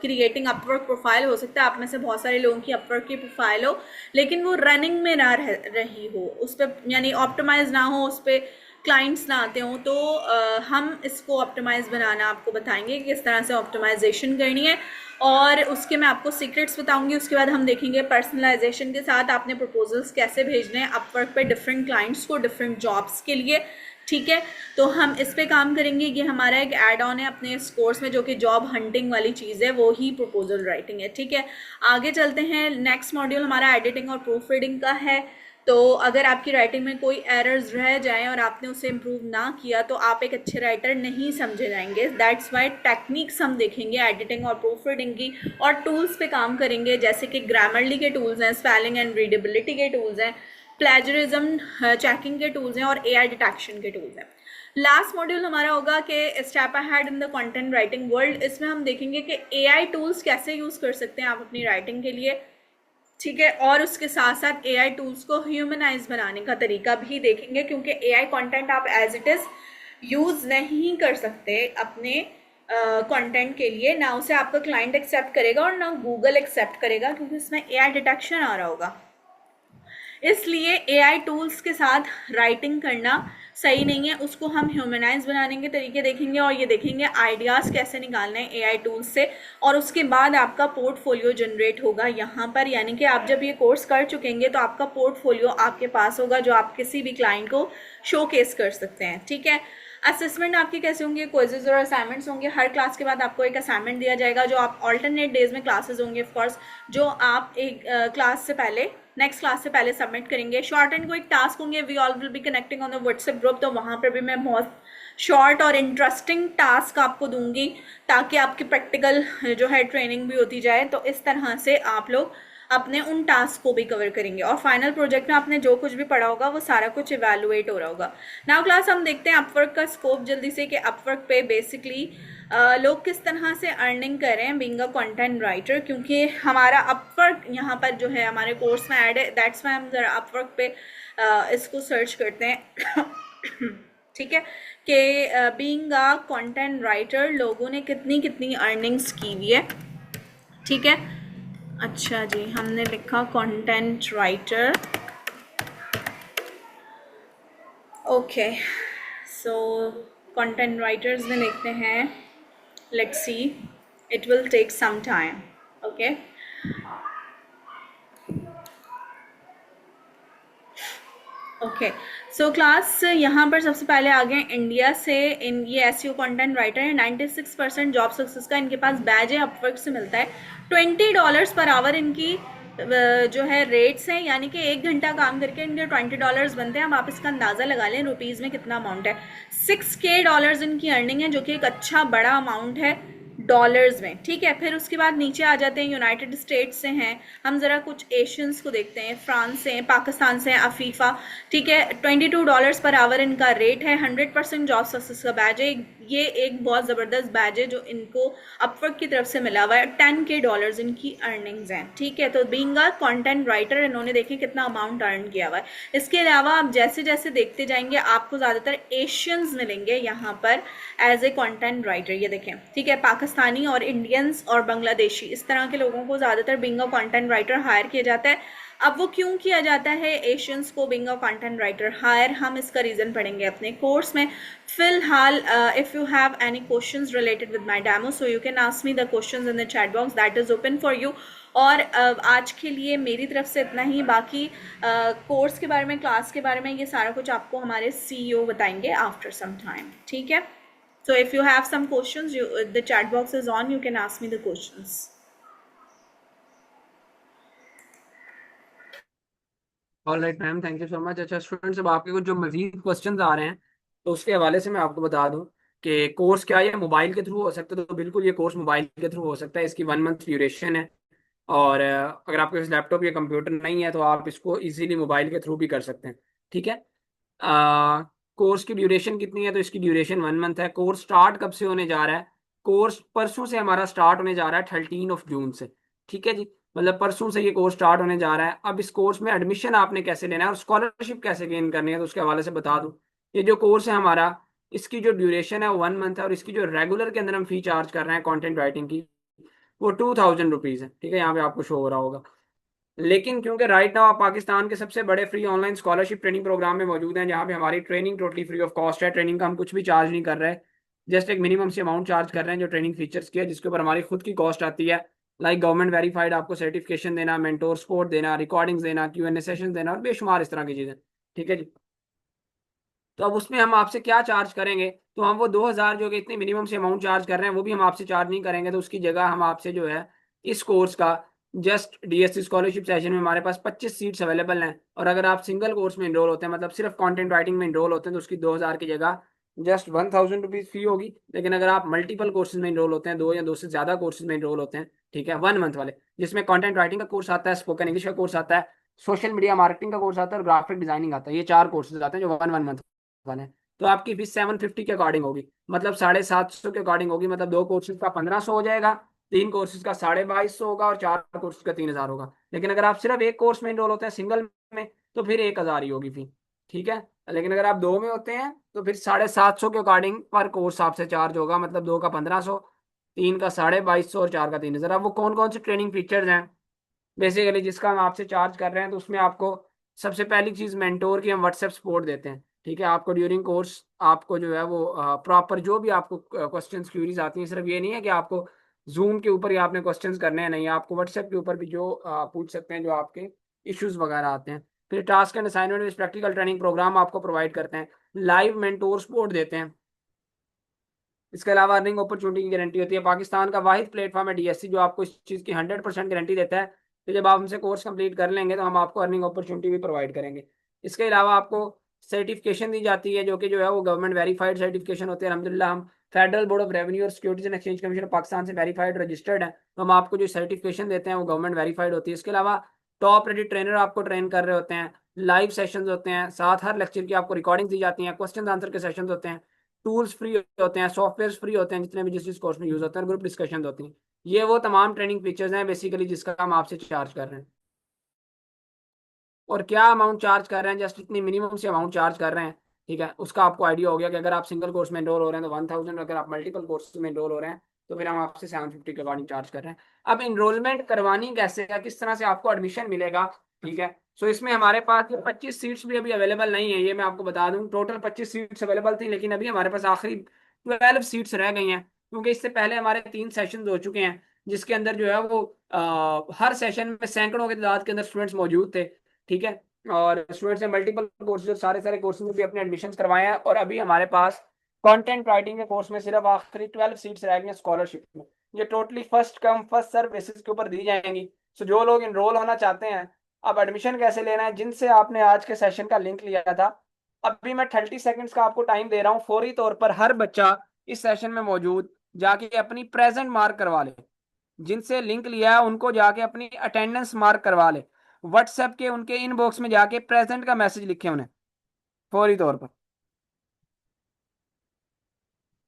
creating Upwork profile. हो सकता है आप में से बहुत सारे लोगों की अपवर्क की प्रोफाइल हो लेकिन वो रनिंग में ना रही हो, उस पर यानी ऑप्टिमाइज ना हो, उस पर क्लाइंट्स ना आते हों, तो हम इसको ऑप्टिमाइज बनाना आपको बताएंगे कि किस तरह से ऑप्टिमाइजेशन करनी है, और उसके मैं आपको सीक्रेट्स बताऊंगी। उसके बाद हम देखेंगे पर्सनलाइजेशन के साथ आपने प्रपोजल्स कैसे भेजने हैं अपवर्क पे डिफरेंट क्लाइंट्स को डिफरेंट जॉब्स के लिए, ठीक है। तो हम इस पे काम करेंगे। ये हमारा एक ऐड ऑन है अपने इस कोर्स में जो कि जॉब हंटिंग वाली चीज़ है, वो ही प्रपोजल राइटिंग है, ठीक है। आगे चलते हैं। नेक्स्ट मॉड्यूल हमारा एडिटिंग और प्रूफ रीडिंग का है। तो अगर आपकी राइटिंग में कोई एरर्स रह जाएं और आपने उसे इम्प्रूव ना किया तो आप एक अच्छे राइटर नहीं समझे जाएंगे। दैट्स वाई टेक्निक्स हम देखेंगे एडिटिंग और प्रूफ रीडिंग की, और टूल्स पे काम करेंगे जैसे कि ग्रामरली के टूल्स हैं, स्पेलिंग एंड रीडेबिलिटी के टूल्स हैं, प्लेजरिज्म चेकिंग के टूल्स हैं और एआई डिटेक्शन के टूल्स हैं। लास्ट मॉड्यूल हमारा होगा कि step ahead in the content writing world. इसमें हम देखेंगे कि एआई टूल्स कैसे यूज़ कर सकते हैं आप अपनी राइटिंग के लिए, ठीक है। और उसके साथ साथ एआई टूल्स को ह्यूमनाइज बनाने का तरीका भी देखेंगे, क्योंकि एआई कंटेंट आप एज इट इज़ यूज़ नहीं कर सकते अपने कंटेंट के लिए, ना उसे आपका क्लाइंट एक्सेप्ट करेगा और ना गूगल एक्सेप्ट करेगा, क्योंकि इसमें एआई डिटेक्शन आ रहा होगा। इसलिए एआई टूल्स के साथ राइटिंग करना सही नहीं है, उसको हम ह्यूमनाइज बनाने के तरीके देखेंगे और ये देखेंगे आइडियाज़ कैसे निकालने हैं एआई टूल्स से। और उसके बाद आपका पोर्टफोलियो जनरेट होगा यहाँ पर, यानी कि आप जब ये कोर्स कर चुकेंगे तो आपका पोर्टफोलियो आपके पास होगा जो आप किसी भी क्लाइंट को शोकेस कर सकते हैं, ठीक है। असेसमेंट आपके कैसे होंगे, क्विजेज और असाइनमेंट्स होंगे। हर क्लास के बाद आपको एक असाइनमेंट दिया जाएगा जो आप ऑल्टरनेट डेज में क्लासेस होंगे ऑफकोर्स, जो आप एक क्लास से पहले, नेक्स्ट क्लास से पहले सबमिट करेंगे। शॉर्ट एंड क्विक टास्क होंगे। We all will be connecting on the WhatsApp group, तो वहाँ पर भी मैं बहुत शॉर्ट और इंटरेस्टिंग टास्क आपको दूंगी ताकि आपकी प्रैक्टिकल जो है ट्रेनिंग भी होती जाए। तो इस तरह से आप लोग अपने उन टास्क को भी कवर करेंगे और फाइनल प्रोजेक्ट में आपने जो कुछ भी पढ़ा होगा वो सारा कुछ इवेलुएट हो रहा होगा। नाउ क्लास हम देखते हैं अपवर्क का स्कोप जल्दी से, कि अपवर्क पे बेसिकली लोग किस तरह से अर्निंग कर रहे हैं बीइंग अ कंटेंट राइटर, क्योंकि हमारा अपवर्क यहाँ पर जो है हमारे कोर्स में ऐड है। दैट्स वाई हम जरा अपवर्क पे इसको सर्च करते हैं ठीक है, कि बीइंग अ कंटेंट राइटर लोगों ने कितनी कितनी अर्निंग्स की हुई है, ठीक है। अच्छा जी, हमने लिखा content writer, okay. So content writers में लिखते हैं, let's see, it will take some time, okay. Okay, so class यहाँ पर सबसे पहले आ गए इंडिया से। इन ये एसईओ कंटेंट राइटर है। 96% जॉब सक्सेस का इनके पास बैज है, अपवर्क से मिलता है। $20 पर आवर इनकी जो है रेट्स हैं, यानी कि 1 घंटा काम करके इनके $20 बनते हैं। अब आप इसका अंदाज़ा लगा लें रुपीज़ में कितना अमाउंट है। $6K इनकी अर्निंग है, जो कि एक अच्छा बड़ा अमाउंट है डॉलर्स में, ठीक है। फिर उसके बाद नीचे आ जाते हैं, यूनाइटेड स्टेट्स से हैं। हम ज़रा कुछ एशियंस को देखते हैं, फ्रांस से हैं, पाकिस्तान से हैं, अफीफ़ा, ठीक है। $22 पर आवर इनका रेट है। 100% जॉब सक्सेस का बैच है। ये एक बहुत ज़बरदस्त बैच है जो इनको अपवर्क की तरफ से मिला हुआ है। $10K इनकी अर्निंग्स हैं, ठीक है। तो बीइंग अ कंटेंट राइटर इन्होंने देखें कितना अमाउंट अर्न किया हुआ है। इसके अलावा आप जैसे जैसे देखते जाएंगे आपको ज़्यादातर एशियंस मिलेंगे यहाँ पर एज ए कंटेंट राइटर, ये देखें, ठीक है। पाकिस्तानी और इंडियंस और बांग्लादेशी, इस तरह के लोगों को ज़्यादातर being a content writer hire किया जाता है। अब वो क्यों किया जाता है एशियंस को being a content writer hire, हम इसका रीज़न पढ़ेंगे अपने कोर्स में। फिलहाल if you have any questions related with my demo, so you can ask me the questions in the chat box, that is open for you. और आज के लिए मेरी तरफ से इतना ही। बाकी कोर्स के बारे में, क्लास के बारे में, ये सारा कुछ आपको हमारे CEO बताएंगे आफ्टर सम टाइम, ठीक है। So if you have some questions, the chat box is on, you can ask me the questions. All right ma'am, thank you so much. अच्छा स्टूडेंट्स, अब आपके कुछ जो मजीद क्वेश्चंस आ रहे हैं तो उसके हवाले से मैं आपको बता दूं कि कोर्स क्या है, मोबाइल के थ्रू हो सकता है। तो बिल्कुल ये कोर्स मोबाइल के थ्रू हो सकता है। इसकी 1 मंथ ड्यूरेशन है और अगर आपके पास लैपटॉप या कंप्यूटर नहीं है तो आप इसको इजीली मोबाइल के थ्रू भी कर सकते हैं, ठीक है। कोर्स की ड्यूरेशन कितनी है, तो इसकी ड्यूरेशन 1 मंथ है। कोर्स स्टार्ट कब से होने जा रहा है, कोर्स परसों से हमारा स्टार्ट होने जा रहा है, 13 जून से, ठीक है जी। मतलब परसों से ये कोर्स स्टार्ट होने जा रहा है। अब इस कोर्स में एडमिशन आपने कैसे लेना है और स्कॉलरशिप कैसे गेन करनी है, तो उसके हवाले से बता दूं। ये जो कोर्स है हमारा, इसकी जो ड्यूरेशन है 1 मंथ है और इसकी जो रेगुलर के अंदर हम फी चार्ज कर रहे हैं कंटेंट राइटिंग की, वो 2000 रुपीज़ है, ठीक है। यहाँ पे आपको शो हो रहा होगा। लेकिन क्योंकि राइट नाउ आप पाकिस्तान के सबसे बड़े free online scholarship training programme में मौजूद हैं, जहाँ पे हमारी training totally free of cost है। ट्रेनिंग का हम कुछ भी चार्ज नहीं कर रहे, जस्ट एक मिनिमम सी अमाउंट चार्ज कर रहे हैं जो ट्रेनिंग फीचर्स की है, जिसके ऊपर हमारी खुद की कॉस्ट आती है। लाइक गवर्नमेंट वेरीफाइड आपको सर्टिफिकेशन देना, मेंटोर सपोर्ट देना, रिकॉर्डिंग्स देना, Q&A सेशन देना और बेशुमार इस तरह की चीज़ें, ठीक है जी। तो अब उसमें हम आपसे क्या चार्ज करेंगे, तो हम वो 2000 जो कि इतनी मिनिमम से अमाउंट चार्ज कर रहे हैं वो भी हम आपसे चार्ज नहीं करेंगे। तो उसकी जगह हम आपसे जो है इस कोर्स का जस्ट DSC स्कॉलरशिप सेशन में हमारे पास 25 सीट्स अवेलेबल हैं। और अगर आप सिंगल कोर्स में इनरोल होते हैं, मतलब सिर्फ कंटेंट राइटिंग में इनरोल होते हैं, तो उसकी 2000 की जगह जस्ट 1000 रुपीज़ फी होगी। लेकिन अगर आप मल्टीपल कोर्सेज में इनरोल होते हैं, दो या दो से ज़्यादा कोर्सेज में इनरोल होते हैं, ठीक है, 1 मंथ वाले, जिसमें कंटेंट राइटिंग का कोर्स आता है, स्पोकन इंग्लिश का कोर्स आता है, सोशल मीडिया मार्केटिंग का कोर्स आता है और ग्राफिक डिजाइनिंग आता है, ये 4 कोर्सेज आते हैं जो वन वन मंथ वाले हैं। तो आपकी फीस 750 के अकॉर्डिंग होगी, मतलब 750 के अकॉर्डिंग होगी, मतलब 2 कोर्सेज का 1500 हो जाएगा, 3 कोर्सेज का 2250 होगा और 4 कोर्सेज का 3000 होगा। लेकिन अगर आप सिर्फ एक कोर्स में इनरोल होते हैं सिंगल में, तो फिर 1000 ही होगी फी। ठीक है। लेकिन अगर आप दो में होते हैं तो फिर 750 के अकॉर्डिंग पर कोर्स आपसे चार्ज होगा, मतलब दो का 1500, तीन का 2250 और चार का 3000। अब वो कौन कौन से ट्रेनिंग फीचर्स हैं बेसिकली जिसका हम आपसे चार्ज कर रहे हैं, तो उसमें आपको सबसे पहली चीज मेंटोर की हम व्हाट्सएप सपोर्ट देते हैं। ठीक है। आपको ड्यूरिंग कोर्स आपको जो है वो प्रॉपर जो भी आपको क्वेश्चंस क्यूरीज आती हैं, सिर्फ ये नहीं है कि आपको जूम के ऊपर ही आपने क्वेश्चंस करने हैं, नहीं, आपको व्हाट्सएप के ऊपर भी जो पूछ सकते हैं जो आपके इश्यूज वगैरह आते हैं। फिर task and assignment practical training programme आपको प्रोवाइड करते हैं, लाइव मेंटोर सपोर्ट देते हैं। इसके अलावा अर्निंग अपॉर्चुनिटी की गारंटी होती है। पाकिस्तान का वाहिद प्लेटफॉर्म है डीएससी जो आपको इस चीज़ की 100% गारंटी देता है कि जब आप हमसे कोर्स कंप्लीट कर लेंगे तो हम आपको अर्निंग अपॉर्चुनिटी भी प्रोवाइड करेंगे। इसके अलावा आपको सर्टिफिकेशन दी जाती है, जो कि जो है वो गवर्नमेंट वेरीफाइड सर्टिफिकेशन होते हैं। अलहमदिल्ला हम फेडरल बोर्ड ऑफ रेवेन्यू और securities and exchange commission of Pakistan से वेरीफाइड रजिस्टर्ड है, तो हम आपको जो सर्टिफिकेशन देते हैं वो गवर्नमेंट वेरीफाइड होती है। इसके अलावा टॉप रेटेड ट्रेनर आपको ट्रेन कर रहे होते हैं, लाइव सेशंस होते हैं, साथ हर लेक्चर की आपको रिकॉर्डिंग दी जाती है, क्वेश्चन आंसर के सेशंस होते हैं, टूल्स फ्री होते हैं, सॉफ्टवेयर फ्री होते हैं जितने भी जिस कोर्स में यूज होते हैं, ग्रुप डिस्कशन होती हैं। ये वो तमाम ट्रेनिंग फीचर्स हैं बेसिकली जिसका हम आपसे चार्ज कर रहे हैं। और क्या अमाउंट चार्ज कर रहे हैं, जस्ट इतनी मिनिमम से अमाउंट चार्ज कर रहे हैं। ठीक है। उसका आपको आइडिया हो गया कि अगर आप सिंगल कोर्स में एनरोल हो रहे हैं तो 1000, अगर आप मल्टीपल कोर्स में एनरोल हो रहे हैं तो फिर हम आपसे 750 के अकॉर्डिंग चार्ज कर रहे हैं। अब इनरोलमेंट करवानी कैसे है, किस तरह से आपको एडमिशन मिलेगा। ठीक है। सो इसमें हमारे पास 25 सीट्स भी अभी अवेलेबल नहीं है, ये मैं आपको बता दूं। टोटल 25 सीट्स अवेलेबल थी, लेकिन अभी हमारे पास आखिरी 12 सीट्स रह गई हैं, क्योंकि इससे पहले हमारे 3 सेशन हो चुके हैं, जिसके अंदर जो है वो हर सेशन में सैकड़ों की तादाद के अंदर स्टूडेंट्स मौजूद थे। ठीक है। और स्टूडेंट्स ने मल्टीपल कोर्सेज और सारे सारे कोर्सेज में भी अपने एडमिशन करवाए हैं, और अभी हमारे पास कंटेंट राइटिंग के कोर्स में सिर्फ आखिरी 12 सीट्स रह गई हैं स्कॉलरशिप में। ये totally first come first serve basis के ऊपर दी जाएंगी। सो जो लोग इनरोल होना चाहते हैं, अब एडमिशन कैसे लेना है, जिनसे आपने आज के सेशन का लिंक लिया था, अभी मैं 30 सेकेंड्स का आपको टाइम दे रहा हूँ। फौरी तौर पर हर बच्चा इस सेशन में मौजूद जाके अपनी प्रेजेंट मार्क करवा ले। जिनसे लिंक लिया है उनको जाके अपनी अटेंडेंस मार्क करवा ले। व्हाट्सएप के उनके इनबॉक्स में जाके प्रेजेंट का मैसेज लिखे उन्हें फौरी तौर पर।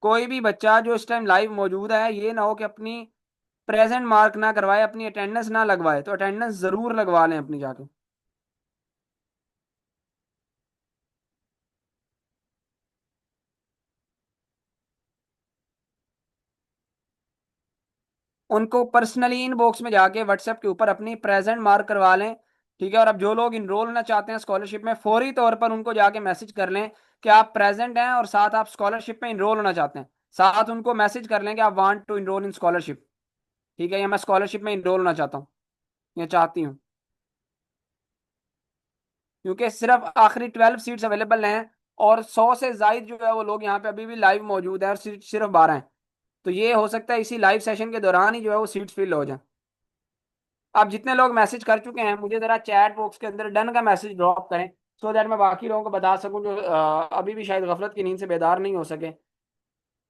कोई भी बच्चा जो इस टाइम लाइव मौजूद है, ये ना हो कि अपनी प्रेजेंट मार्क ना करवाए, अपनी अटेंडेंस ना लगवाए, तो अटेंडेंस जरूर लगवा लें अपनी जाके। उनको पर्सनली इनबॉक्स में जाके व्हाट्सएप के ऊपर अपनी प्रेजेंट मार्क करवा लें। ठीक है। और अब जो लोग इनरोल होना चाहते हैं स्कॉलरशिप में, फौरी तौर पर उनको जाके मैसेज कर लें कि आप प्रेजेंट हैं और साथ आप स्कॉलरशिप में इनरोल होना चाहते हैं। साथ उनको मैसेज कर लें कि आप want to enrol in scholarship. ठीक है। या मैं स्कॉलरशिप में इनरोल होना चाहता हूँ या चाहती हूँ, क्योंकि सिर्फ आखिरी 12 सीट्स अवेलेबल हैं, और 100 से जायद जो है वो लोग यहाँ पे अभी भी लाइव मौजूद है, और सीट सिर्फ 12 हैं। तो ये हो सकता है इसी लाइव सेशन के दौरान ही जो है वो सीट्स फिल हो जाए। आप जितने लोग मैसेज कर चुके हैं, मुझे जरा चैट बॉक्स के अंदर डन का मैसेज ड्रॉप करें, सो दैट मैं बाकी लोगों को बता सकूं जो अभी भी शायद गफलत की नींद से बेदार नहीं हो सके।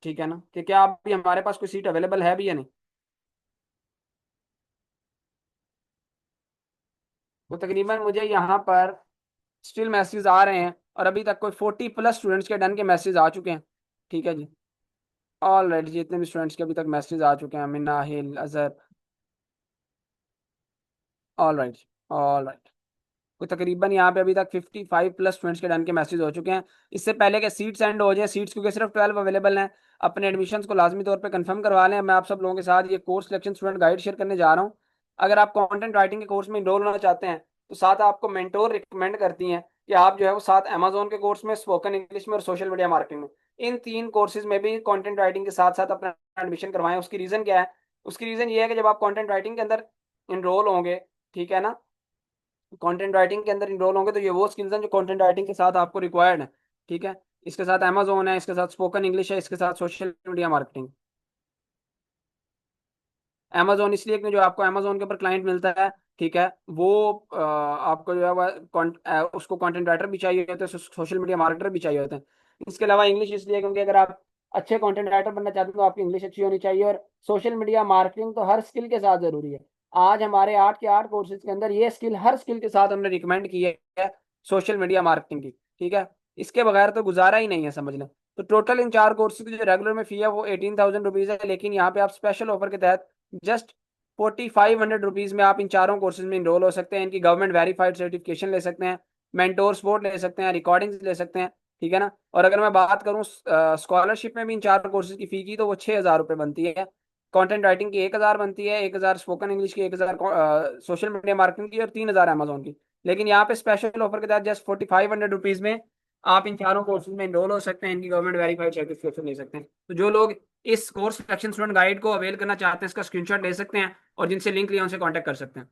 ठीक है ना, कि क्या अभी हमारे पास कोई सीट अवेलेबल है भी या नहीं। तो तकरीबन मुझे यहाँ पर स्टिल मैसेज आ रहे हैं, और अभी तक कोई 40+ स्टूडेंट्स के डन के मैसेज आ चुके हैं। ठीक है जी। ऑल राइट, जितने भी स्टूडेंट्स के अभी तक मैसेज आ चुके हैं, मिना, हिल, Azhar. All right. All right. तो तकरीबन यहाँ पे अभी तक 55+ स्टूडेंट्स के डन के मैसेज हो चुके हैं। इससे पहले के सीट्स एंड हो जाए, सीट्स क्योंकि सिर्फ 12 अवेलेबल हैं, अपने एडमिशन को लाजमी तौर पे कंफर्म करवा लें। मैं आप सब लोगों के साथ ये course selection student guide share करने जा रहा हूँ। अगर आप कंटेंट राइटिंग के कोर्स में इनरोल होना चाहते हैं, तो साथ आपको मेंटोर रिकमेंड करती हैं कि आप जो है वो साथ अमेजोन के कोर्स में, स्पोकन इंग्लिश में और सोशल मीडिया मार्केटिंग में, इन 3 कोर्सेज में भी कंटेंट राइटिंग के साथ साथ अपना एडमिशन करवाएं। उसकी रीज़न क्या है? उसकी रीज़न ये है कि जब आप कंटेंट राइटिंग के अंदर इनरोल होंगे, ठीक है ना, कंटेंट राइटिंग के अंदर इनरोल होंगे, तो ये वो स्किल्स हैं जो कंटेंट राइटिंग के साथ आपको रिक्वायर्ड है। ठीक है। इसके साथ अमेजोन है, इसके साथ स्पोकन इंग्लिश है, इसके साथ सोशल मीडिया मार्केटिंग। अमेजोन इसलिए कि जो आपको अमेजोन के ऊपर क्लाइंट मिलता है, ठीक है, वो आपको जो है उसको कंटेंट राइटर भी चाहिए होते हैं, सोशल मीडिया मार्केटर भी चाहिए होते हैं। इसके अलावा इंग्लिश इसलिए क्योंकि अगर आप अच्छे कंटेंट राइटर बनना चाहते हैं तो आपकी इंग्लिश अच्छी होनी चाहिए, और सोशल मीडिया मार्केटिंग तो हर स्किल के साथ जरूरी है। आज हमारे 8 के 8 कोर्सेज के अंदर ये स्किल हर स्किल के साथ हमने रिकमेंड की है सोशल मीडिया मार्केटिंग की। ठीक है। इसके बगैर तो गुजारा ही नहीं है, समझ लें। तो टोटल इन चार कोर्सेज की जो रेगुलर में फी है वो 18,000 रुपीज है, लेकिन यहाँ पे आप स्पेशल ऑफर के तहत जस्ट 4,500 रुपीज में आप इन चारों कोर्सेज में इनरोल हो सकते हैं। इनकी गवर्नमेंट वेरीफाइड सर्टिफिकेशन ले सकते हैं, मेंटोर सपोर्ट ले सकते हैं, रिकॉर्डिंग्स ले सकते हैं, ठीक है ना। और अगर मैं बात करूँ स्कॉलरशिप में भी इन चार कोर्सेज की फी की, तो वो 6,000 रुपये बनती है। कंटेंट राइटिंग की 1,000 बनती है, 1,000 स्पोकन इंग्लिश की, 1,000 सोशल मीडिया मार्केटिंग की, और 3,000 अमेजोन की। लेकिन यहाँ पे स्पेशल ऑफर के तहत जस्ट 4,500 रुपीज में आप इन चारों कोर्सेज में इनरोल हो सकते हैं, इनकी गवर्नमेंट वेरीफाइड सर्टिफिकेशन ले सकते हैं। तो जो लोग इस कोर्स सिलेक्शन स्टूडेंट गाइड को अवेल करना चाहते हैं, इसका स्क्रीनशॉट ले सकते हैं, और जिनसे लिंक लिया उनसे कांटेक्ट कर सकते हैं।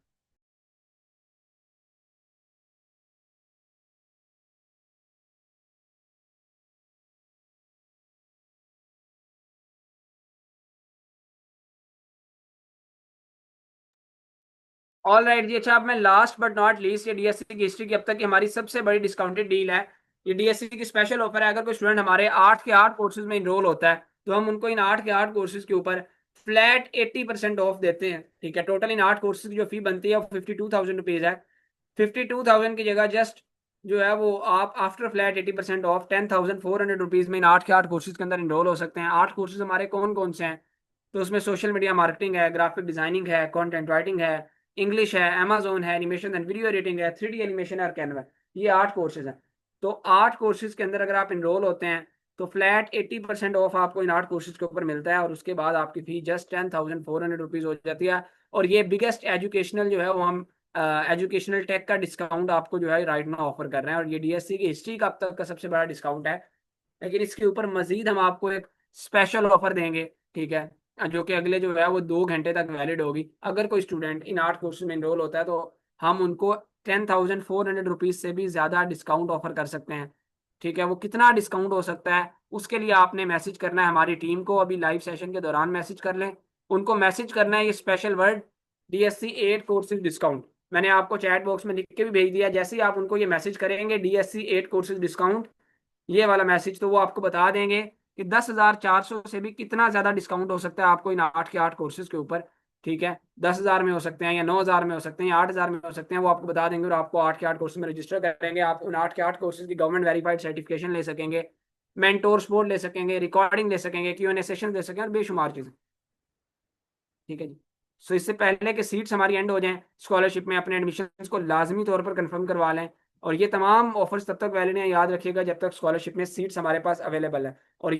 ऑल राइट जी। अच्छा, अब मैं लास्ट बट नॉट लीस्ट, ये डीएससी की हिस्ट्री की अब तक की हमारी सबसे बड़ी डिस्काउंटेड डील है। ये डीएससी की स्पेशल ऑफर है। अगर कोई स्टूडेंट हमारे 8 के 8 कोर्सेज में इनरोल होता है, तो हम उनको इन 8 के 8 कोर्सेज के ऊपर फ्लैट 80% ऑफ देते हैं, ठीक है। टोटल इन 8 कोर्सेज की जो फी बनती है वो 52,000 रुपीज है। 52,000 की जगह जस्ट जो है वो आप आफ्टर फ्लैट 80% ऑफ 10,400 रुपीज में इन 8 के 8 कोर्सेज के अंदर इनरोल हो सकते हैं। 8 कोर्सेज हमारे कौन कौन से हैं? तो उसमें सोशल मीडिया मार्केटिंग है, ग्राफिक डिजाइनिंग है, कंटेंट राइटिंग है, इंग्लिश है, अमेजोन है, एनिमेशन एंड वीडियो एडिटिंग है, 3D एनिमेशन है, और कैनवा है। ये 8 कोर्सेज हैं। तो 8 कोर्सेज के अंदर अगर आप इनरोल होते हैं, तो फ्लैट 80% ऑफ आपको इन 8 कोर्सेज के ऊपर मिलता है, और उसके बाद आपकी फी जस्ट 10,400 रुपीज हो जाती है। और ये बिगेस्ट एजुकेशनल जो है वो हम एजुकेशनल टेक का डिस्काउंट आपको जो है राइट नाउ ऑफर कर रहे हैं, और ये डीएससी की हिस्ट्री का अब तक का सबसे बड़ा डिस्काउंट है। लेकिन इसके ऊपर मजीद हम आपको एक स्पेशल ऑफर देंगे, ठीक है, जो कि अगले जो है वो 2 घंटे तक वैलिड होगी। अगर कोई स्टूडेंट इन 8 कोर्सेज में इनरोल होता है, तो हम उनको 10,400 रुपीज से भी ज्यादा डिस्काउंट ऑफर कर सकते हैं, ठीक है। वो कितना डिस्काउंट हो सकता है, उसके लिए आपने मैसेज करना है हमारी टीम को। अभी लाइव सेशन के दौरान मैसेज कर लें, उनको मैसेज करना है ये special word DSC 8 courses discount. मैंने आपको चैट बॉक्स में लिख के भी भेज दिया। जैसे ही आप उनको ये मैसेज करेंगे DSC 8 कोर्सेज डिस्काउंट, ये वाला मैसेज, तो वो आपको बता देंगे कि 10,400 से भी कितना ज्यादा डिस्काउंट हो सकता है आपको इन 8 के 8 कोर्सेज के ऊपर, ठीक है। 10,000 में हो सकते हैं, या 9,000 में हो सकते हैं, या 8,000 में हो सकते हैं, वो आपको बता देंगे। और आपको 8 के 8 कोर्सेज में रजिस्टर करेंगे, आप उन 8 के 8 कोर्सेज की गवर्नमेंट वेरीफाइड सर्टिफिकेशन ले सकेंगे, मेंटोर सपोर्ट ले सकेंगे, रिकॉर्डिंग ले सकेंगे, Q&A सेशन ले सकेंगे, और बेशुमार चीजें, ठीक है जी। सो इससे पहले कि सीट्स हमारी एंड हो जाएं स्कॉलरशिप में, अपने एडमिशन को लाजमी तौर पर कंफर्म करवा लें। और ये तमाम ऑफर्स तब तक वैलिड हैं, याद रखिएगा, जब तक स्कॉलरशिप में सीट्स हमारे पास अवेलेबल है। और